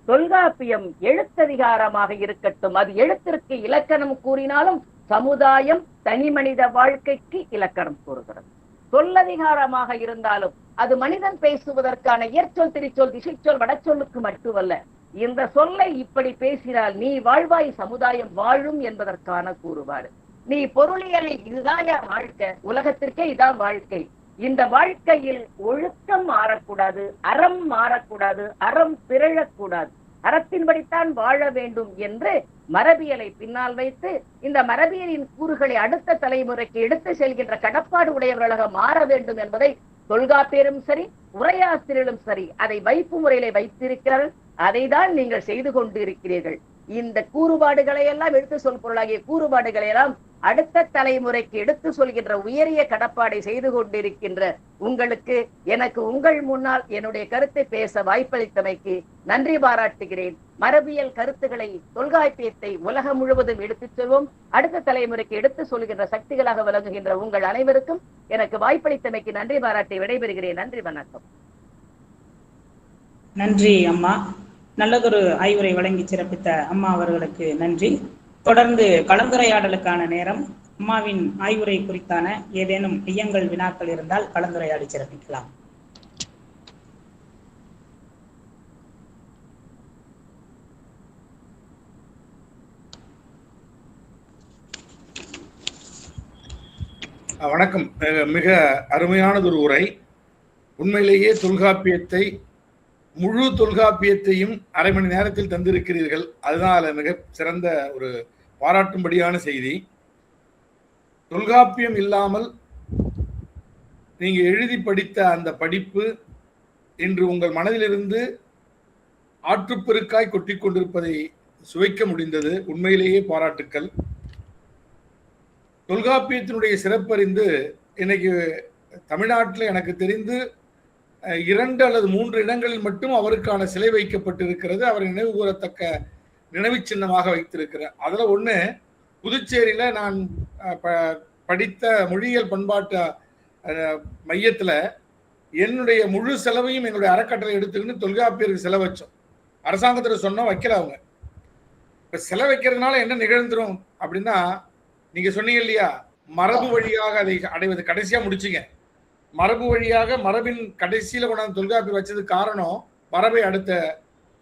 தொல்காப்பியம் எழுத்ததிகாரமாக இருக்கட்டும், அது எழுத்திற்கு இலக்கணம் கூறினாலும் சமுதாயம் தனி மனித வாழ்க்கைக்கு இலக்கணம் கூறுகிறது. சொல்லதிகாரமாக இருந்தாலும் அது மனிதன் பேசுவதற்கான இயற்சொல் திரிச்சொல் திசைச்சொல் வடச்சொல்லுக்கு மட்டுமல்ல. இந்த சொல்லை இப்படி பேசினால் நீ வாழ்வாய், சமுதாயம் வாழும் என்பதற்கான கூறுபாடு. நீ பொருளியலில் இதுதான் வாழ்க்கை, உலகத்திற்கே இதான் வாழ்க்கை. இந்த வாழ்க்கையில் ஒழுக்கம் மாறக்கூடாது, அறம் மாறக்கூடாது, அறம் பிறழக்கூடாது, அறத்தின்படித்தான் வாழ வேண்டும் என்று மரபியலை பின்னால் வைத்து இந்த மரபியலின் கூறுகளை அடுத்த தலைமுறைக்கு எடுத்து செல்கின்ற கடப்பாடு உடையவர்களாக மாற வேண்டும் என்பதை தொல்காப்பியரும் சரி உரையாசிரியரும் சரி அதை வைப்பு முறையிலே வைத்திருக்கிறார்கள். அதை தான் நீங்கள் செய்து கொண்டு இருக்கிறீர்கள். இந்த கூறுபாடுகளை எல்லாம் எடுத்து சொல் பொருளாகிய கூறுபாடுகளை எல்லாம் அடுத்த தலைமுறைக்கு எடுத்து சொல்கின்ற உயரிய கடப்பாடை செய்து கொண்டிருக்கின்ற உங்களுக்கு எனக்கு உங்கள் முன்னால் என்னுடைய கருத்தை பேச வாய்ப்பளித்தமைக்கு நன்றி பாராட்டுகிறேன். மரபியல் கருத்துக்களை தொல்காப்பியத்தை உலகம் முழுவதும் எடுத்துச் செல்வோம், அடுத்த தலைமுறைக்கு எடுத்து சொல்கின்ற சக்திகளாக விளங்குகின்ற உங்கள் அனைவருக்கும் எனக்கு வாய்ப்பளித்தமைக்கு நன்றி பாராட்டி விடைபெறுகிறேன். நன்றி, வணக்கம். நன்றி அம்மா. நல்லதொரு ஆய்வுரை வழங்கி சிறப்பித்த அம்மா அவர்களுக்கு நன்றி. தொடர்ந்து கலந்துரையாடலுக்கான நேரம். அம்மாவின் ஆய்வுரை குறித்தான ஏதேனும் ஐயங்கள் வினாக்கள் இருந்தால் கலந்துரையாடி சிறப்பிக்கலாம். வணக்கம். மிக அருமையானதொரு உரை. உண்மையிலேயே தொல்காப்பியத்தை முழு தொல்காப்பியத்தையும் அரை மணி நேரத்தில் தந்திருக்கிறீர்கள். அதுதான் மிக சிறந்த ஒரு பாராட்டும்படியான செய்தி. தொல்காப்பியம் இல்லாமல் நீங்க எழுதி படித்த அந்த படிப்பு இன்று உங்கள் மனதிலிருந்து ஆற்றுப்பெருக்காய் கொட்டி கொண்டிருப்பதை சுவைக்க முடிந்தது. உண்மையிலேயே பாராட்டுக்கள். தொல்காப்பியத்தினுடைய சிறப்பறிந்து இன்னைக்கு தமிழ்நாட்டில் எனக்கு தெரிந்து 2 அல்லது 3 இடங்களில் மட்டும் அவருக்கான சிலை வைக்கப்பட்டிருக்கிறது. அவர் நினைவு கூறத்தக்க நினைவு சின்னமாக வைத்திருக்கிறார். அதுல ஒண்ணு புதுச்சேரியில நான் படித்த மொழியியல் பண்பாட்டு மையத்துல என்னுடைய முழு செலவையும் எங்களுடைய அறக்கட்டளை எடுத்துக்கிட்டு தொல்காப்பியருக்கு செலவு வச்சோம். அரசாங்கத்தில் சொன்னோம், வைக்கல அவங்க. இப்ப செலவு வைக்கிறதுனால என்ன நிகழ்ந்துரும் அப்படின்னா, நீங்க சொன்னீங்க இல்லையா, மரபு வழியாக அதை அடைவது. கடைசியா முடிச்சிங்க, மரபு வழியாக மரபின் கடைசியில கொண்டாந்து தொல்காப்பியர் வச்சது காரணம் மரபை அடுத்த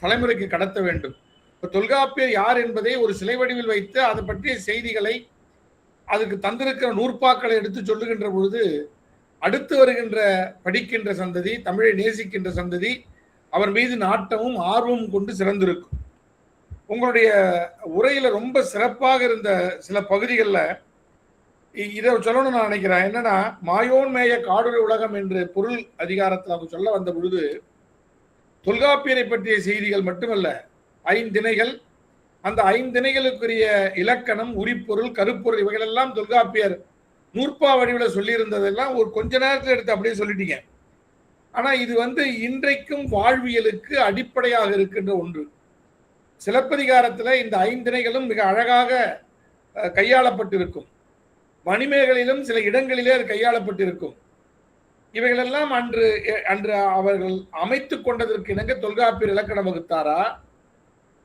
தலைமுறைக்கு கடத்த வேண்டும். இப்ப தொல்காப்பியர் யார் என்பதை ஒரு சிலை வடிவில் வைத்து அதை பற்றிய செய்திகளை அதுக்கு தந்திருக்கிற நூற்பாக்களை எடுத்து சொல்லுகின்ற பொழுது அடுத்து வருகின்ற படிக்கின்ற சந்ததி, தமிழை நேசிக்கின்ற சந்ததி அவர் மீது நாட்டமும் ஆர்வமும் கொண்டு சிறந்திருக்கும். உங்களுடைய உரையில ரொம்ப சிறப்பாக இருந்த சில பகுதிகளில் இதை சொல்லணும்னு நான் நினைக்கிறேன். என்னன்னா, மாயோன்மேய காடுரை உலகம் என்று பொருள் அதிகாரத்தில் அவங்க சொல்ல வந்த பொழுது தொல்காப்பியரை பற்றிய செய்திகள் மட்டுமல்ல, 5 திணைகள், அந்த 5 திணைகளுக்குரிய இலக்கணம், உரிப்பொருள், கருப்பொருள் இவைகளெல்லாம் தொல்காப்பியர் நூற்பா வடிவில் சொல்லியிருந்ததெல்லாம் ஒரு கொஞ்ச நேரத்தில் எடுத்து அப்படியே சொல்லிட்டீங்க. ஆனா இது இன்றைக்கும் வாழ்வியலுக்கு அடிப்படையாக இருக்கின்ற ஒன்று. சிலப்பதிகாரத்துல இந்த 5 திணைகளும் மிக அழகாக கையாளப்பட்டிருக்கும். மணிமேகலையிலும் சில இடங்களிலே அது கையாளப்பட்டிருக்கும். இவைகளெல்லாம் அன்று அவர்கள் அமைத்துக் கொண்டதற்கு இணங்க தொல்காப்பியர் இலக்கணம் வகுத்தாரா,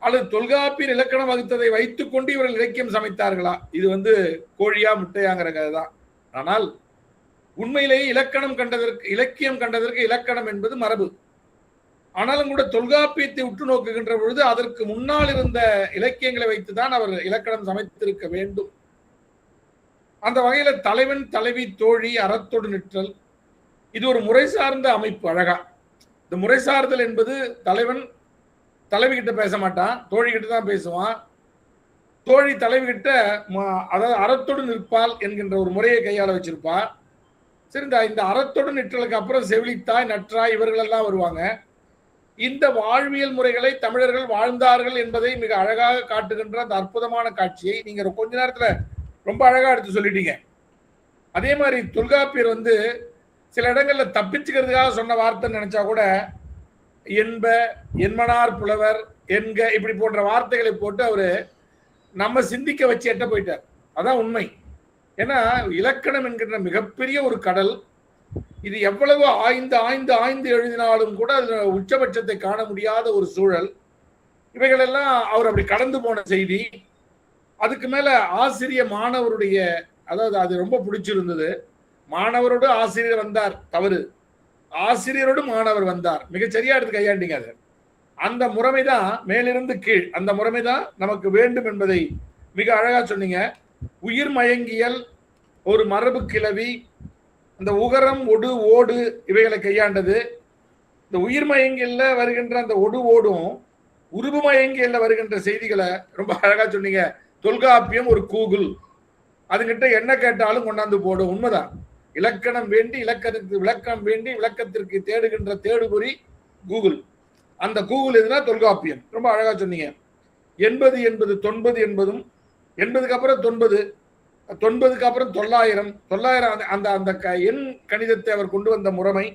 அல்லது தொல்காப்பியர் இலக்கணம் வகுத்ததை வைத்துக் கொண்டு இவர்கள் இலக்கியம் சமைத்தார்களா? இது கோழியா முட்டையாங்கிற கதை தான். ஆனால் உண்மையிலேயே இலக்கியம் கண்டதற்கு இலக்கணம் என்பது மரபு. ஆனாலும் கூட தொல்காப்பியத்தை உற்று நோக்குகின்ற பொழுது அதற்கு முன்னால் இருந்த இலக்கியங்களை வைத்துதான் அவர் இலக்கணம் சமைத்திருக்க வேண்டும். அந்த வகையில தலைவன், தலைவி, தோழி, அறத்தொடு நிற்றல், இது ஒரு முறை சார்ந்த அமைப்பு. அழகா இந்த முறை சார்தல் என்பது தலைவன் தலைவி கிட்ட பேச மாட்டான், தோழி கிட்ட தான் பேசுவான். தோழி தலைவி கிட்ட அதாவது அறத்தொடு நிற்பால் என்கின்ற ஒரு முறையை கையாள வச்சிருப்பா. சரி, இந்த அறத்தொடு நிற்றலுக்கு அப்புறம் செவிலித்தாய், நற்றாய் இவர்கள் எல்லாம் வருவாங்க. இந்த வாழ்வியல் முறைகளை தமிழர்கள் வாழ்ந்தார்கள் என்பதை மிக அழகாக காட்டுகின்ற அந்த அற்புதமான காட்சியை நீங்க கொஞ்ச நேரத்துல ரொம்ப அழகா எடுத்து சொல்லிட்டீங்க. அதே மாதிரி தொல்காப்பியர் சில இடங்கள்ல தப்பிச்சுக்கிறதுக்காக சொன்ன வார்த்தை நினைச்சா கூட என்ப, என்மனார் புலவர், என்க இப்படி போன்ற வார்த்தைகளை போட்டு அவரு நம்ம சிந்திக்க வச்சு எட்ட போயிட்டார். அதான் உண்மை. ஏன்னா இலக்கணம் என்கின்ற மிகப்பெரிய ஒரு கடல். இது எவ்வளவு ஆய்ந்து ஆய்ந்து ஆய்ந்து எழுதினாலும் கூட அது உச்சபட்சத்தை காண முடியாத ஒரு சூழல். இவைகளெல்லாம் அவர் அப்படி கடந்து போன செய்தி. அதுக்கு மேல ஆசிரியர் மாணவருடைய, அதாவது அது ரொம்ப பிடிச்சிருந்தது. மாணவரோடு ஆசிரியர் வந்தார், தவறு. ஆசிரியரோடு மாணவர் வந்தார், மிக சரியா எடுத்து கையாண்டிங்க. அது அந்த முறைமைதான் மேலிருந்து கீழ், அந்த முறைமைதான் நமக்கு வேண்டும் என்பதை மிக அழகா சொன்னீங்க. உயிர் மயங்கியல், ஒரு மரபு கிளவி, அந்த உகரம், ஒடு, ஓடு இவைகளை கையாண்டது. இந்த உயிர் மயங்கியல்ல வருகின்ற அந்த ஒடு ஓடும் உருபு மயங்கியல்ல வருகின்ற செய்திகளை ரொம்ப அழகா சொன்னீங்க. தொல்காப்பியம் ஒரு கூகுள், அதுகிட்ட என்ன கேட்டாலும் கொண்டாந்து போடும். உண்மைதான். இலக்கணம் வேண்டி இலக்கணத்துக்கு விளக்கம் வேண்டி விளக்கத்திற்கு தேடுகின்ற தேடுபொறி கூகுள். அந்த கூகுள் எதுனா தொல்காப்பியம். ரொம்ப அழகா சொன்னீங்க. 80 என்பது 90 என்பதும், 80க்கு அப்புறம் 90, 90க்கு அப்புறம் 900, 900 அந்த அந்த எண் கணிதத்தை அவர் கொண்டு வந்த முறைமை,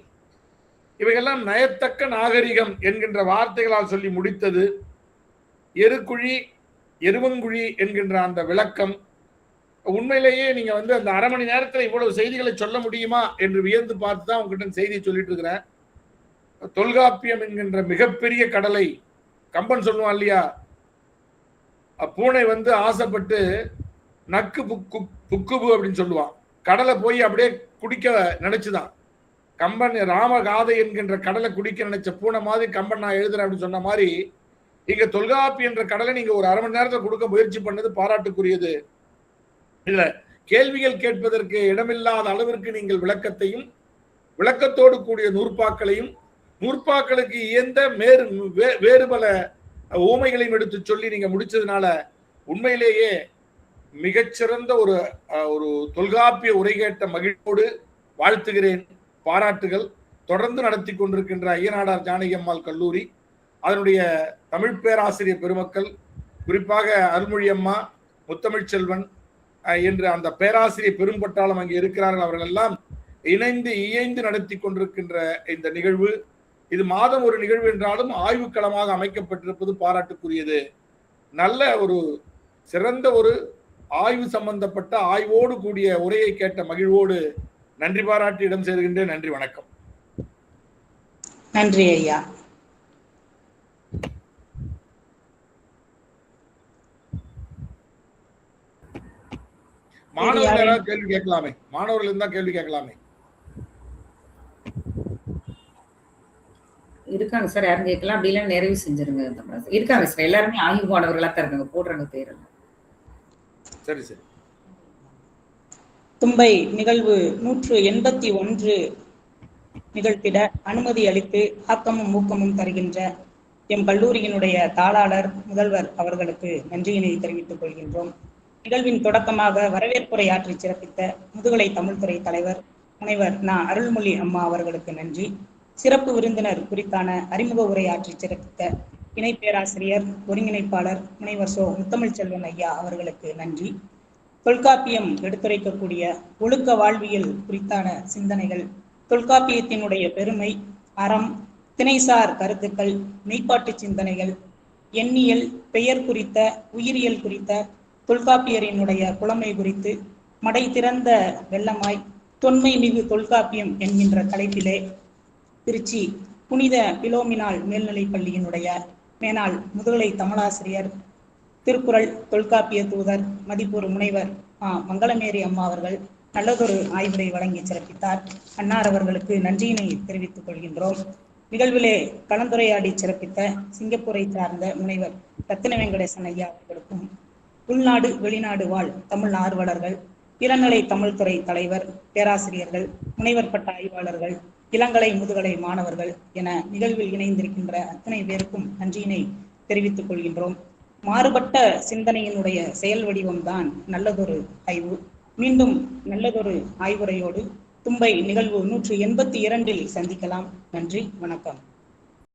இவைகள்லாம் நயத்தக்க நாகரிகம் என்கின்ற வார்த்தைகளால் சொல்லி முடித்தது. எருக்குழி, எருவங்குழி என்கின்ற அந்த விளக்கம், உண்மையிலேயே நீங்க அந்த அரை மணி நேரத்தில் இவ்வளவு செய்திகளை சொல்ல முடியுமா என்று வியந்து பார்த்து தான் உங்ககிட்ட செய்தி சொல்லிட்டு இருக்கிறேன். தொல்காப்பியம் என்கின்ற மிகப்பெரிய கடலை, கம்பன் சொல்லுவான் இல்லையா, பூனை ஆசைப்பட்டு நக்கு புக்குபு அப்படின்னு சொல்லுவான். கடலை போய் அப்படியே குடிக்க நினைச்சுதான். கம்பன் ராமகாதை என்கின்ற கடலை குடிக்க நினைச்ச பூனை மாதிரி கம்பன் நான் எழுதுறேன் அப்படின்னு சொன்ன மாதிரி இங்க தொல்காப்பியம் என்ற கடலை நீங்க ஒரு அரை மணி நேரத்தில் கொடுக்க முயற்சி பண்ணது பாராட்டுக்குரியது. இல்ல, கேள்விகள் கேட்பதற்கு இடமில்லாத அளவிற்கு நீங்கள் விளக்கத்தையும் விளக்கத்தோடு கூடிய நூற்பாக்களையும் நூற்பாக்களுக்கு இயந்த வேறு பல ஊமைகளையும் எடுத்து சொல்லி நீங்க முடிச்சதுனால உண்மையிலேயே மிகச்சிறந்த ஒரு தொல்காப்பிய உரை கேட்ட மகிழ்வோடு வாழ்த்துகிறேன். பாராட்டுகள். தொடர்ந்து நடத்தி கொண்டிருக்கின்ற ஐயனாடார் ஜானகி அம்மாள் கல்லூரி, அதனுடைய தமிழ் பேராசிரியர் பெருமக்கள், குறிப்பாக அருள்மொழி அம்மா, முத்தமிழ் செல்வன் என்று அந்த பேராசிரியர் பெரும்பட்டாளம் அங்கே இருக்கிறார்கள். அவர்கள் எல்லாம் இயைந்து நடத்தி கொண்டிருக்கின்ற இந்த நிகழ்வு, இது மாதம் ஒரு நிகழ்வு என்றாலும் ஆய்வுக்களமாக அமைக்கப்பட்டிருப்பது பாராட்டுக்குரியது. நல்ல ஒரு சிறந்த ஒரு ஆய்வு சம்பந்தப்பட்ட ஆய்வோடு கூடிய உரையை கேட்ட மகிழ்வோடு நன்றி பாராட்டி இடம் சேர்கின்றேன். நன்றி, வணக்கம். நன்றி ஐயா. மாணவர்கள் யாராவது கேள்வி கேட்கலாமே? மாணவர்கள் இருந்தா கேள்வி கேட்கலாமே. இருக்காங்க சார், யாரும் கேட்கலாம். அப்படி எல்லாம் நிறைவு செஞ்சிருங்க. இருக்காங்க சார், எல்லாருமே ஆய்வு மாணவர்களா தான் இருக்காங்க, போடுறாங்க பேரெல்லாம். சரி சரி. தும்பை நிகழ்வு 181 நிகழ்த்திட அனுமதி அளித்து ஆக்கமும் ஊக்கமும் தருகின்ற எம் கல்லூரியினுடைய தாளாளர், முதல்வர் அவர்களுக்கு நன்றியினை தெரிவித்துக் கொள்கின்றோம். நிகழ்வின் தொடக்கமாக வரவேற்புரை ஆற்றி சிறப்பித்த முதுகலை தமிழ்துறை தலைவர் முனைவர் நா. அருள்மொழி அம்மா அவர்களுக்கு நன்றி. சிறப்பு விருந்தினர் குறித்தான அறிமுக உரை ஆற்றி சிறப்பித்த இணை பேராசிரியர் ஒருங்கிணைப்பாளர் முனைவர் சோ. முத்தமிழ் செல்வன் ஐயா அவர்களுக்கு நன்றி. தொல்காப்பியம் எடுத்துரைக்கக்கூடிய ஒழுக்க வாழ்வியல் குறித்தான சிந்தனைகள், தொல்காப்பியத்தினுடைய பெருமை, அறம், திணைசார் கருத்துக்கள், மெய்ப்பாட்டு சிந்தனைகள், எண்ணியல், பெயர் குறித்த, உயிரியல் குறித்த, தொல்காப்பியரினுடைய புலமை குறித்து மடை திறந்த வெள்ளமாய் தொன்மை மிகு தொல்காப்பியம் என்கின்ற தலைப்பிலே திருச்சி புனித பிலோமினாள் மேல்நிலைப் பள்ளியினுடைய மேனாள் முதுகலை தமிழாசிரியர், திருக்குறள் தொல்காப்பிய தூதர், மதிப்பூர் முனைவர் மங்களமேரி அம்மா அவர்கள் நல்லதொரு ஆய்வுரை வழங்கி சிறப்பித்தார். அன்னார் அவர்களுக்கு நன்றியினை தெரிவித்துக் கொள்கின்றோம். நிகழ்விலே கலந்துரையாடி சிறப்பித்த சிங்கப்பூரை சார்ந்த முனைவர் ரத்தின வெங்கடேசன் ஐயா அவர்களுக்கும், உள்நாடு வெளிநாடு வாழ் தமிழ் ஆர்வலர்கள், இளநிலை தமிழ் துறை தலைவர், பேராசிரியர்கள், முனைவர் பட்ட ஆய்வாளர்கள், இளங்கலை முதுகலை மாணவர்கள் என நிகழ்வில் இணைந்திருக்கின்ற அத்தனை பேருக்கும் நன்றியினை தெரிவித்துக் கொள்கின்றோம். மாறுபட்ட சிந்தனையினுடைய செயல் வடிவம்தான் நல்லதொரு ஆய்வு. மீண்டும் நல்லதொரு ஆய்வுரையோடு தும்பை நிகழ்வு 182 சந்திக்கலாம். நன்றி, வணக்கம்.